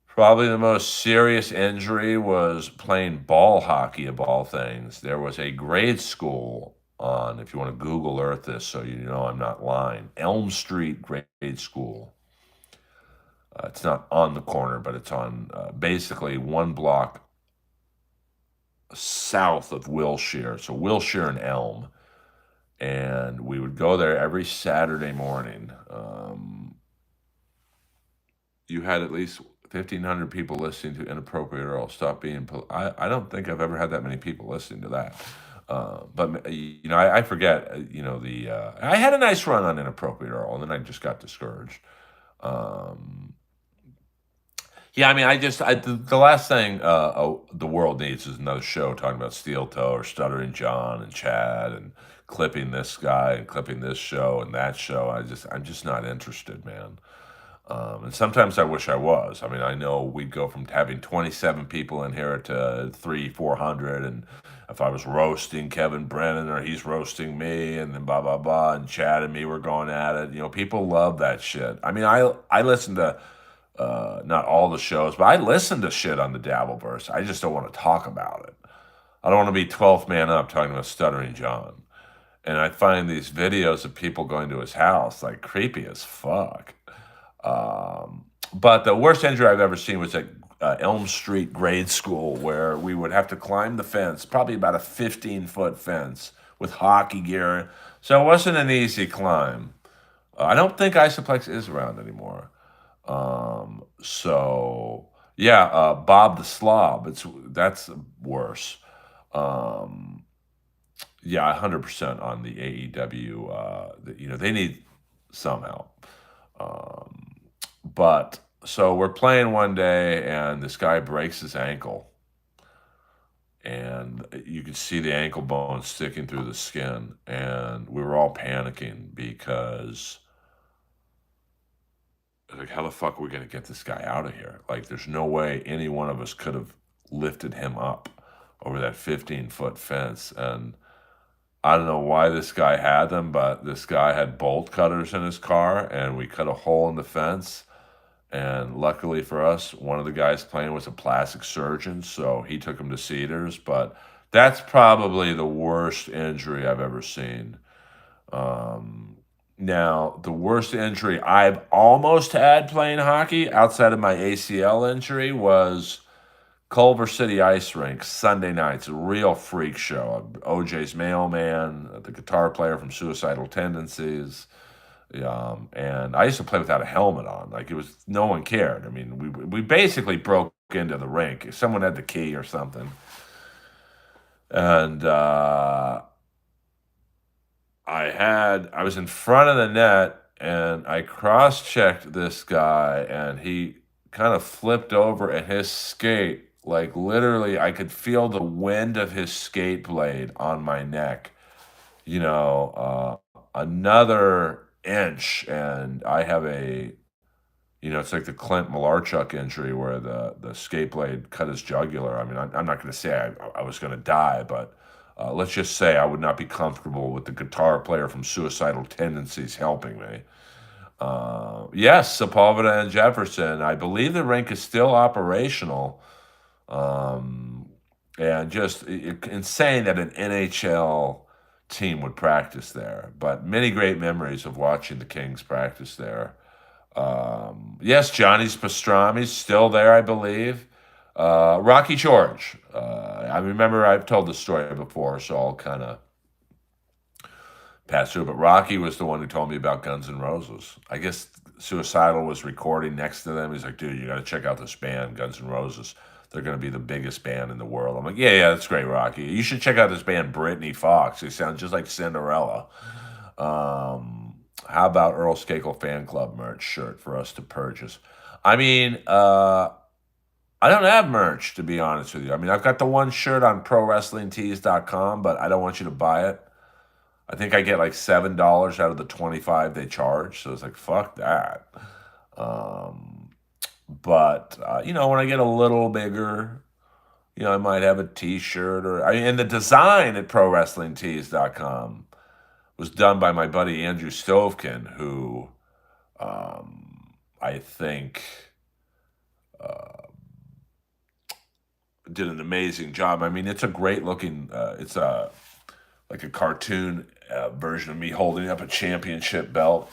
probably the most serious injury was playing ball hockey, of all things. There was a grade school on, if you want to Google Earth this so you know I'm not lying, Elm Street Grade School. It's not on the corner, but it's on basically one block south of Wilshire. So Wilshire and Elm. And we would go there every Saturday morning. You had at least 1,500 people listening to Inappropriate Earl. Stop being. I don't think I've ever had that many people listening to that. But I forget. I had a nice run on Inappropriate Earl, and then I just got discouraged. Yeah, I mean, the last thing the world needs is another show talking about Steel Toe or Stuttering John and Chad and clipping this guy and clipping this show and that show. I'm just not interested, man. And sometimes I wish I was. I mean, I know we'd go from having 27 people in here to 400, and if I was roasting Kevin Brennan or he's roasting me, and then blah blah blah, and Chad and me were going at it. People love that shit. I mean, I listen to not all the shows, but I listen to shit on the Dabbleverse. I just don't want to talk about it. I don't want to be 12th man up talking about Stuttering John. And I find these videos of people going to his house like creepy as fuck. But the worst injury I've ever seen was at Elm Street Grade School, where we would have to climb the fence, probably about a 15-foot fence with hockey gear. So it wasn't an easy climb. I don't think Isoplex is around anymore. So yeah, Bob the Slob. That's worse. Um, yeah, 100% on the AEW. They need some help. But so we're playing one day, and this guy breaks his ankle, and you could see the ankle bone sticking through the skin, and we were all panicking because, like, how the fuck are we gonna get this guy out of here? Like, there's no way any one of us could have lifted him up over that 15-foot fence. And I don't know why this guy had them, but this guy had bolt cutters in his car, and we cut a hole in the fence. And luckily for us, one of the guys playing was a plastic surgeon, so he took him to Cedars. But that's probably the worst injury I've ever seen. Now, the worst injury I've almost had playing hockey outside of my ACL injury was Culver City Ice Rink, Sunday nights, a real freak show. OJ's Mailman, the guitar player from Suicidal Tendencies. And I used to play without a helmet on. Like, no one cared. I mean, we basically broke into the rink. Someone had the key or something. And I was in front of the net, and I cross-checked this guy, and he kind of flipped over, and his skate, like, literally, I could feel the wind of his skate blade on my neck. Another inch, and I have it's like the Clint Malarchuk injury where the skate blade cut his jugular. I mean, I'm not going to say I was going to die, but let's just say I would not be comfortable with the guitar player from Suicidal Tendencies helping me. Yes, Sepulveda and Jefferson. I believe the rink is still operational. Um, and just insane that an NHL team would practice there. But many great memories of watching the Kings practice there. Yes, Johnny's Pastrami's still there, I believe. Rocky George. I remember I've told the story before, so I'll kind of pass through. But Rocky was the one who told me about Guns N' Roses. I guess Suicidal was recording next to them. He's like, dude, you got to check out this band, Guns N' Roses. They're going to be the biggest band in the world. I'm like, yeah, that's great, Rocky. You should check out this band, Britney Fox. They sound just like Cinderella. How about Earl Skakel fan club merch shirt for us to purchase? I mean, I don't have merch, to be honest with you. I mean, I've got the one shirt on ProWrestlingTees.com, but I don't want you to buy it. I think I get like $7 out of the 25 they charge, so it's like fuck that. But when I get a little bigger, I might have a T-shirt and the design at ProWrestlingTees.com was done by my buddy Andrew Stovekin, who I think did an amazing job. I mean, it's a great looking. It's like a cartoon version of me holding up a championship belt.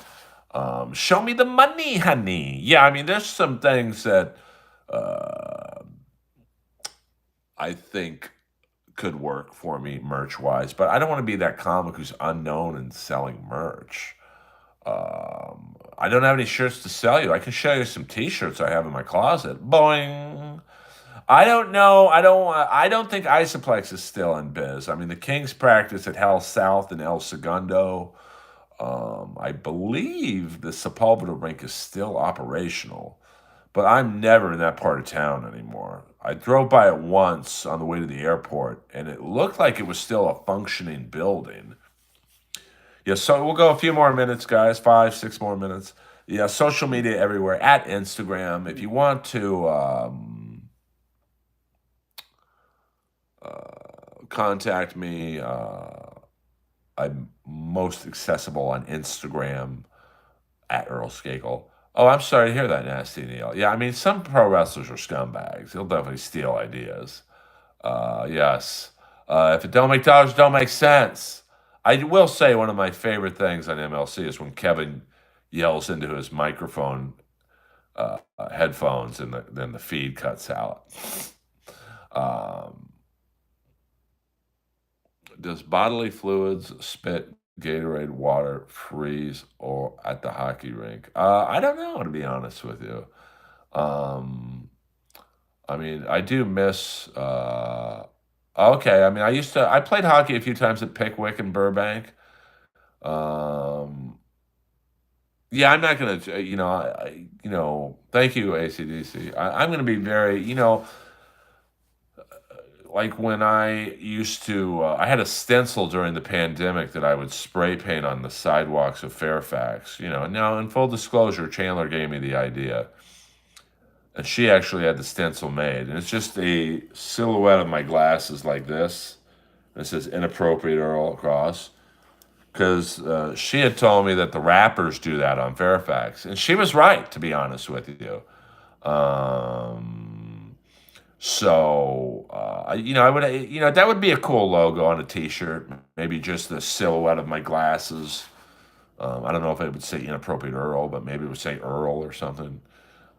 Show me the money, honey. Yeah, I mean, there's some things that I think could work for me merch-wise, but I don't want to be that comic who's unknown and selling merch. I don't have any shirts to sell you. I can show you some T-shirts I have in my closet. Boing. I don't know. I don't think Isoplex is still in biz. I mean, the Kings practice at Hell South and El Segundo. I believe the Sepulveda rink is still operational, but I'm never in that part of town anymore. I drove by it once on the way to the airport, and it looked like it was still a functioning building. Yeah, so we'll go a few more minutes, guys. 5, 6 more minutes. Yeah, social media everywhere, at Instagram. If you want to contact me, I'm most accessible on Instagram, at Earl Skakel. Oh, I'm sorry to hear that, Nasty Neil. Yeah, I mean, some pro wrestlers are scumbags. They'll definitely steal ideas. Yes. If it don't make dollars, it don't make sense. I will say one of my favorite things on MLC is when Kevin yells into his microphone headphones and then the feed cuts out. Does bodily fluids, spit, Gatorade, water, freeze, or at the hockey rink? I don't know, to be honest with you. I mean, I do miss. Okay, I mean, I played hockey a few times at Pickwick and Burbank. Yeah, I'm not gonna, thank you, ACDC. I'm gonna be very, like when I used to, I had a stencil during the pandemic that I would spray paint on the sidewalks of Fairfax. Now in full disclosure, Chandler gave me the idea, and she actually had the stencil made, and it's just a silhouette of my glasses like this. And it says "Inappropriate Earl" across, because she had told me that the rappers do that on Fairfax, and she was right, to be honest with you. So, I would, that would be a cool logo on a T-shirt. Maybe just the silhouette of my glasses. I don't know if it would say "Inappropriate Earl," but maybe it would say Earl or something.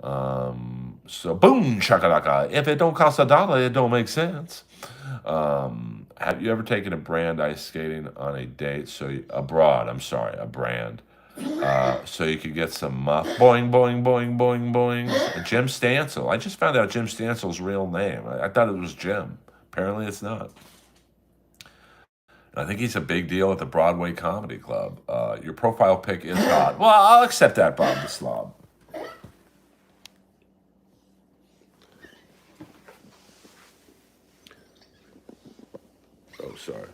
So, boom, shakalaka. If it don't cost $1, it don't make sense. Have you ever taken a brand ice skating on a date? Abroad, I'm sorry, a brand. So you could get some muff. Boing, boing, boing, boing, boing. Jim Stencil. I just found out Jim Stencil's real name. I thought it was Jim. Apparently it's not. And I think he's a big deal at the Broadway Comedy Club. Your profile pic is hot. Well, I'll accept that, Bob the Slob. Oh, sorry.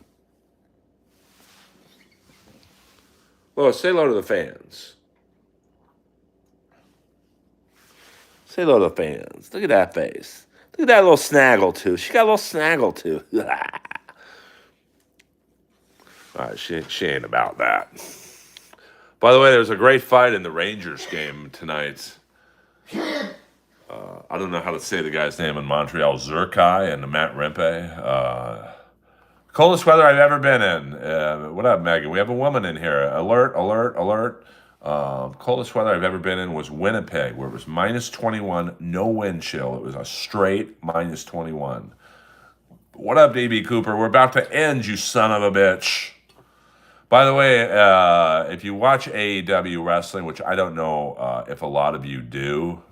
Lois, say hello to the fans. Say hello to the fans. Look at that face. Look at that little snaggle too. She got a little snaggle too. All right, she ain't about that. By the way, there's a great fight in the Rangers game tonight. I don't know how to say the guy's name in Montreal. Zerkai and Matt Rempe. Coldest weather I've ever been in. What up, Megan? We have a woman in here. Alert, alert, alert. Coldest weather I've ever been in was Winnipeg, where it was minus 21, no wind chill. It was a straight minus 21. What up, DB Cooper? We're about to end, you son of a bitch. By the way, if you watch AEW wrestling, which I don't know if a lot of you do,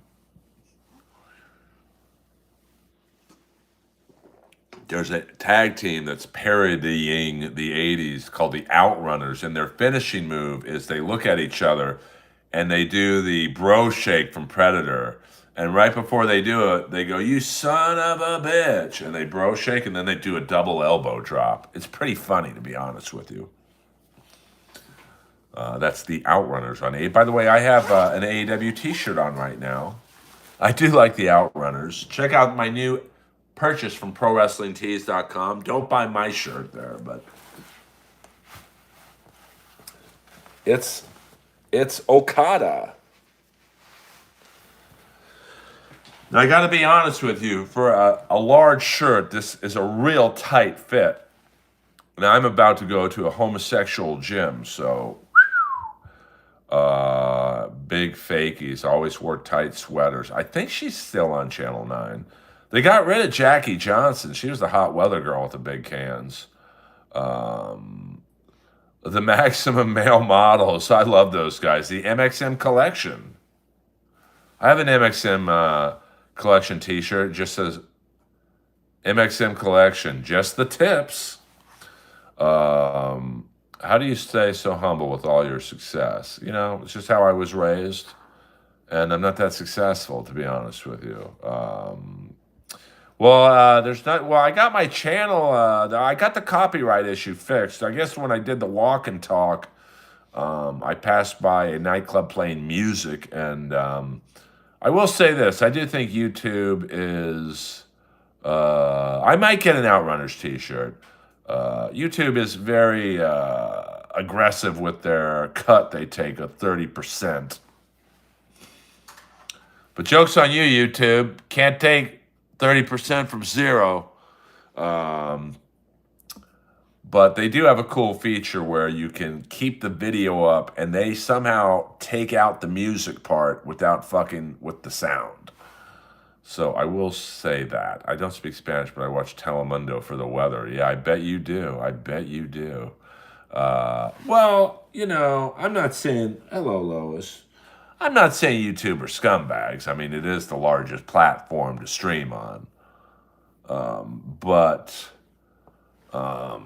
there's a tag team that's parodying the 80s called the Outrunners, and their finishing move is they look at each other and they do the bro shake from Predator. And right before they do it, they go, "You son of a bitch," and they bro shake, and then they do a double elbow drop. It's pretty funny, to be honest with you. That's the Outrunners on A. By the way, I have an AEW t-shirt on right now. I do like the Outrunners. Check out my new purchase from ProWrestlingTees.com. Don't buy my shirt there, but it's Okada. Now I got to be honest with you. For a large shirt, this is a real tight fit. Now I'm about to go to a homosexual gym, so big fakies always wore tight sweaters. I think she's still on Channel 9. They got rid of Jackie Johnson. She was the hot weather girl with the big cans. The Maximum Male Models. I love those guys. The MXM Collection. I have an MXM Collection t-shirt. Just says MXM Collection. Just the tips. How do you stay so humble with all your success? You know, it's just how I was raised. And I'm not that successful, to be honest with you. There's not. Well, I got my channel. I got the copyright issue fixed. I guess when I did the walk and talk, I passed by a nightclub playing music, and I will say this: I do think YouTube is. I might get an Outrunners T-shirt. YouTube is very aggressive with their cut. They take a 30%. But joke's on you, YouTube. Can't take 30% from zero. But they do have a cool feature where you can keep the video up and they somehow take out the music part without fucking with the sound. So I will say that. I don't speak Spanish, but I watch Telemundo for the weather. Yeah, I bet you do. I bet you do. Well, you know, I'm not saying, hello, Lois. I'm not saying YouTube are scumbags. I mean, it is the largest platform to stream on. But I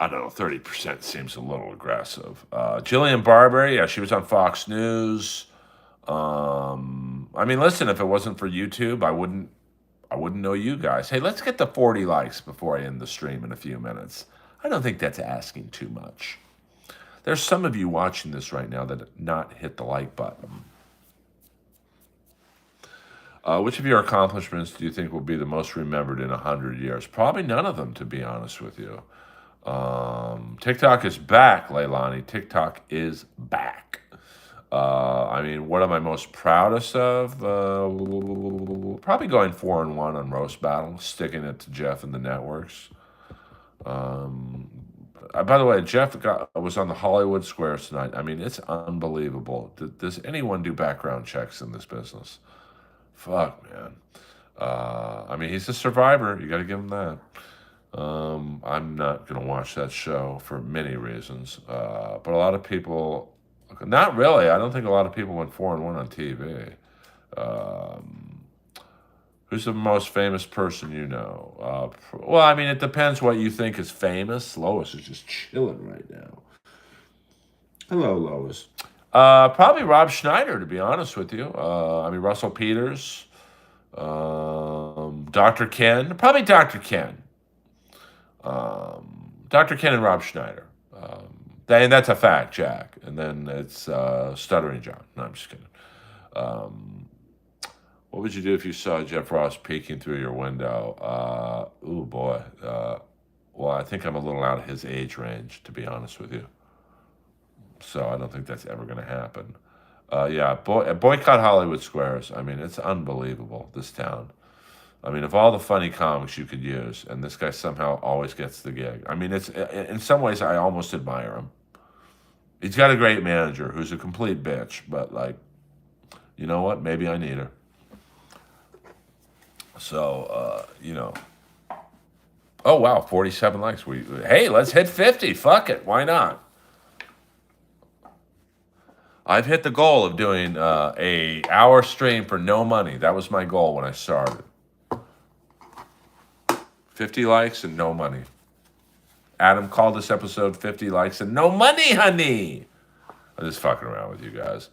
don't know, 30% seems a little aggressive. Jillian Barber, yeah, she was on Fox News. I mean, listen, if it wasn't for YouTube, I wouldn't know you guys. Hey, let's get to 40 likes before I end the stream in a few minutes. I don't think that's asking too much. There's some of you watching this right now that have not hit the like button. Which of your accomplishments do you think will be the most remembered in 100 years? Probably none of them, to be honest with you. TikTok is back, Leilani. TikTok is back. I mean, what am I most proudest of? Probably going 4-1 on Roast Battle, sticking it to Jeff and the networks. By the way, Jeff was on the Hollywood Squares tonight. I mean, it's unbelievable. Does anyone do background checks in this business? Fuck, man. I mean, he's a survivor. You got to give him that. I'm not going to watch that show for many reasons. But a lot of people... Not really. I don't think a lot of people went 4-1 on TV. Who's the most famous person you know? Well, I mean, it depends what you think is famous. Lois is just chilling right now. Hello, Lois. Probably Rob Schneider, to be honest with you. I mean, Russell Peters, Dr. Ken. Probably Dr. Ken. Dr. Ken and Rob Schneider. And that's a fact, Jack. And then it's Stuttering John. No, I'm just kidding. Um, what would you do if you saw Jeff Ross peeking through your window? Oh boy. Well, I think I'm a little out of his age range, to be honest with you. So I don't think that's ever going to happen. Yeah, boycott Hollywood Squares. I mean, it's unbelievable, this town. I mean, of all the funny comics you could use, and this guy somehow always gets the gig. I mean, it's in some ways I almost admire him. He's got a great manager who's a complete bitch, but like, you know what? Maybe I need her. So, oh wow, 47 likes. Hey, let's hit 50. Fuck it, why not? I've hit the goal of doing a hour stream for no money. That was my goal when I started. 50 likes and no money. Adam called this episode 50 likes and no money, honey. I'm just fucking around with you guys.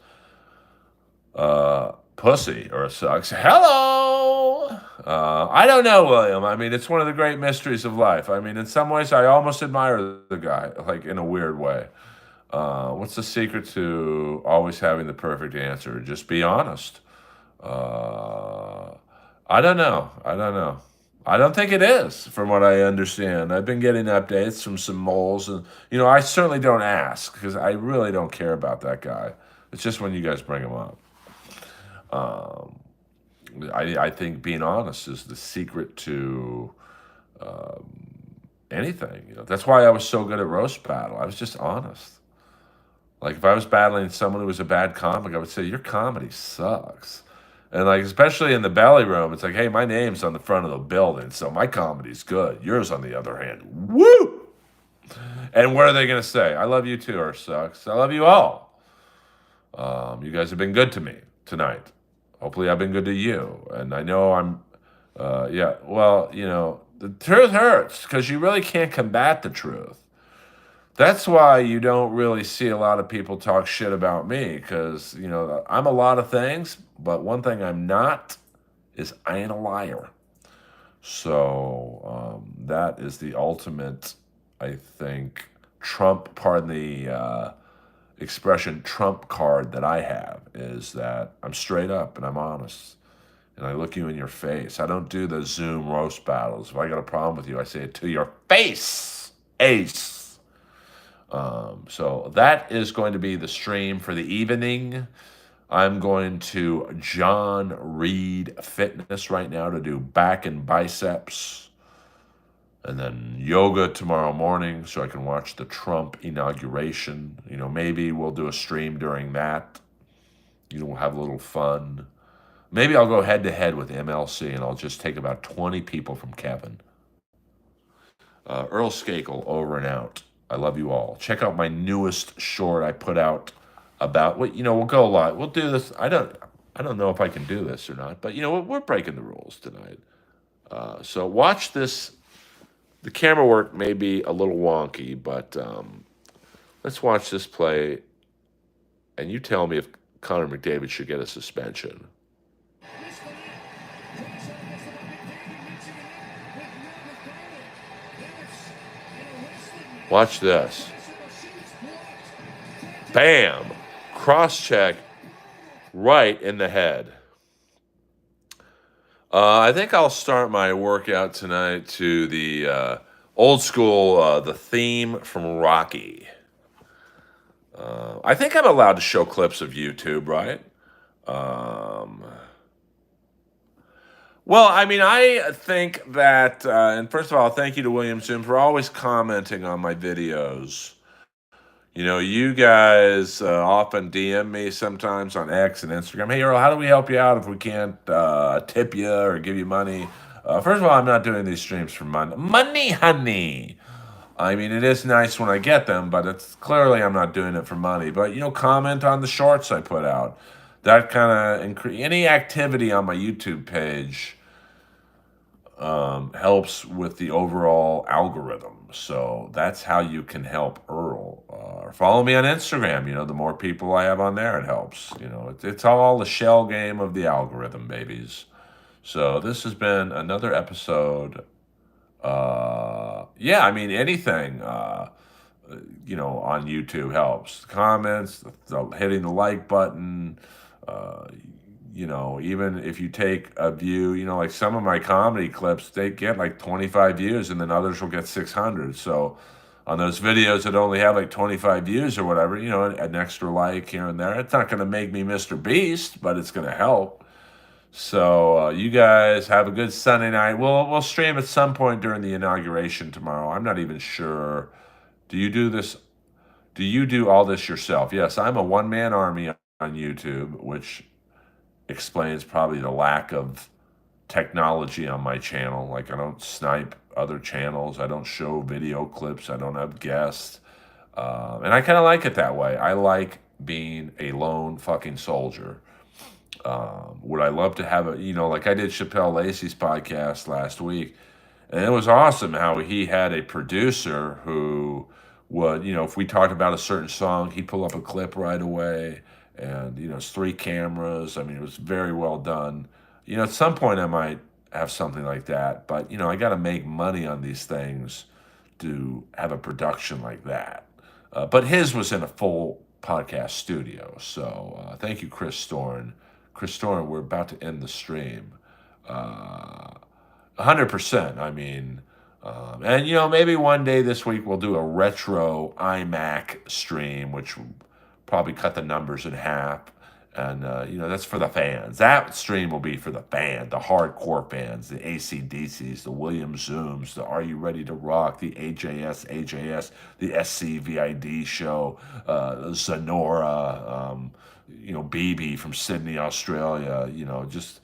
Pussy or sucks. Hello. I don't know, William. I mean, it's one of the great mysteries of life. I mean, in some ways, I almost admire the guy, like in a weird way. What's the secret to always having the perfect answer? Just be honest. I don't know. I don't think it is, from what I understand. I've been getting updates from some moles, and I certainly don't ask because I really don't care about that guy. It's just when you guys bring him up. I think being honest is the secret to anything. That's why I was so good at roast battle. I was just honest. Like if I was battling someone who was a bad comic, I would say your comedy sucks. And like especially in the belly room, it's like, hey, my name's on the front of the building, so my comedy's good. Yours, on the other hand, woo! And what are they gonna say? I love you too, or sucks. I love you all. You guys have been good to me tonight. Hopefully, I've been good to you. And I know I'm, yeah. Well, the truth hurts because you really can't combat the truth. That's why you don't really see a lot of people talk shit about me because, I'm a lot of things, but one thing I'm not is I ain't a liar. So that is the ultimate, I think, pardon the expression, trump card that I have is that I'm straight up and I'm honest. And I look you in your face. I don't do the Zoom roast battles. If I got a problem with you, I say it to your face. Ace. So that is going to be the stream for the evening. I'm going to John Reed Fitness right now to do back and biceps. And then yoga tomorrow morning so I can watch the Trump inauguration. Maybe we'll do a stream during that. We'll have a little fun. Maybe I'll go head to head with MLC and I'll just take about 20 people from Kevin. Earl Skakel, over and out. I love you all. Check out my newest short I put out about what we'll go live. We'll do this. I don't know if I can do this or not, but we're breaking the rules tonight. So watch this. The camera work may be a little wonky, but let's watch this play, and you tell me if Connor McDavid should get a suspension. Watch this. Bam! Cross-check right in the head. I think I'll start my workout tonight to the old school, the theme from Rocky. I think I'm allowed to show clips of YouTube, right? Well, I mean, I think that, and first of all, thank you to William Zoom for always commenting on my videos. You guys often DM me sometimes on X and Instagram. Hey, Earl, how do we help you out if we can't tip you or give you money? First of all, I'm not doing these streams for money. Money, honey. I mean, it is nice when I get them, but it's clearly I'm not doing it for money. But, comment on the shorts I put out. That kind of any activity on my YouTube page helps with the overall algorithm. So that's how you can help Earl. Follow me on Instagram. The more people I have on there, it helps. It's all the shell game of the algorithm, babies. So this has been another episode. Yeah, I mean, anything. on YouTube helps. Comments, hitting the like button, uh, even if you take a view, like some of my comedy clips, they get like 25 views and then others will get 600. So on those videos that only have like 25 views or whatever, an extra like here and there, it's not going to make me Mr. Beast, but it's going to help. So you guys have a good Sunday night. We'll stream at some point during the inauguration tomorrow. I'm not even sure. Do you do this? Do you do all this yourself? Yes, I'm a one-man army on YouTube, which explains probably the lack of technology on my channel. Like I don't snipe other channels. I don't show video clips. I don't have guests. And I kind of like it that way. I like being a lone fucking soldier. Would I love to have like I did Chappelle Lacey's podcast last week, and it was awesome how he had a producer who would, if we talked about a certain song, he'd pull up a clip right away, and, it's 3 cameras. I mean, it was very well done. At some point I might have something like that, but, I got to make money on these things to have a production like that. But his was in a full podcast studio. So thank you, Chris Storn. Chris Storn, we're about to end the stream. 100%. I mean, and maybe one day this week we'll do a retro iMac stream, which will probably cut the numbers in half. And, that's for the fans. That stream will be for the the hardcore fans, the AC/DCs, the William Zooms, the Are You Ready to Rock, the AJS, the SCVID show, Zenora, BB from Sydney, Australia, just,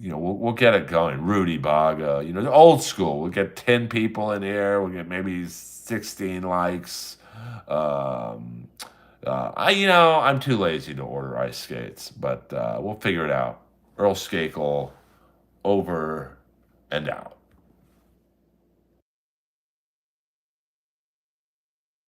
we'll get it going. Rudy Baga, the old school. We'll get 10 people in here. We'll get maybe 16 likes. I'm too lazy to order ice skates, but we'll figure it out. Earl Skakel, over and out.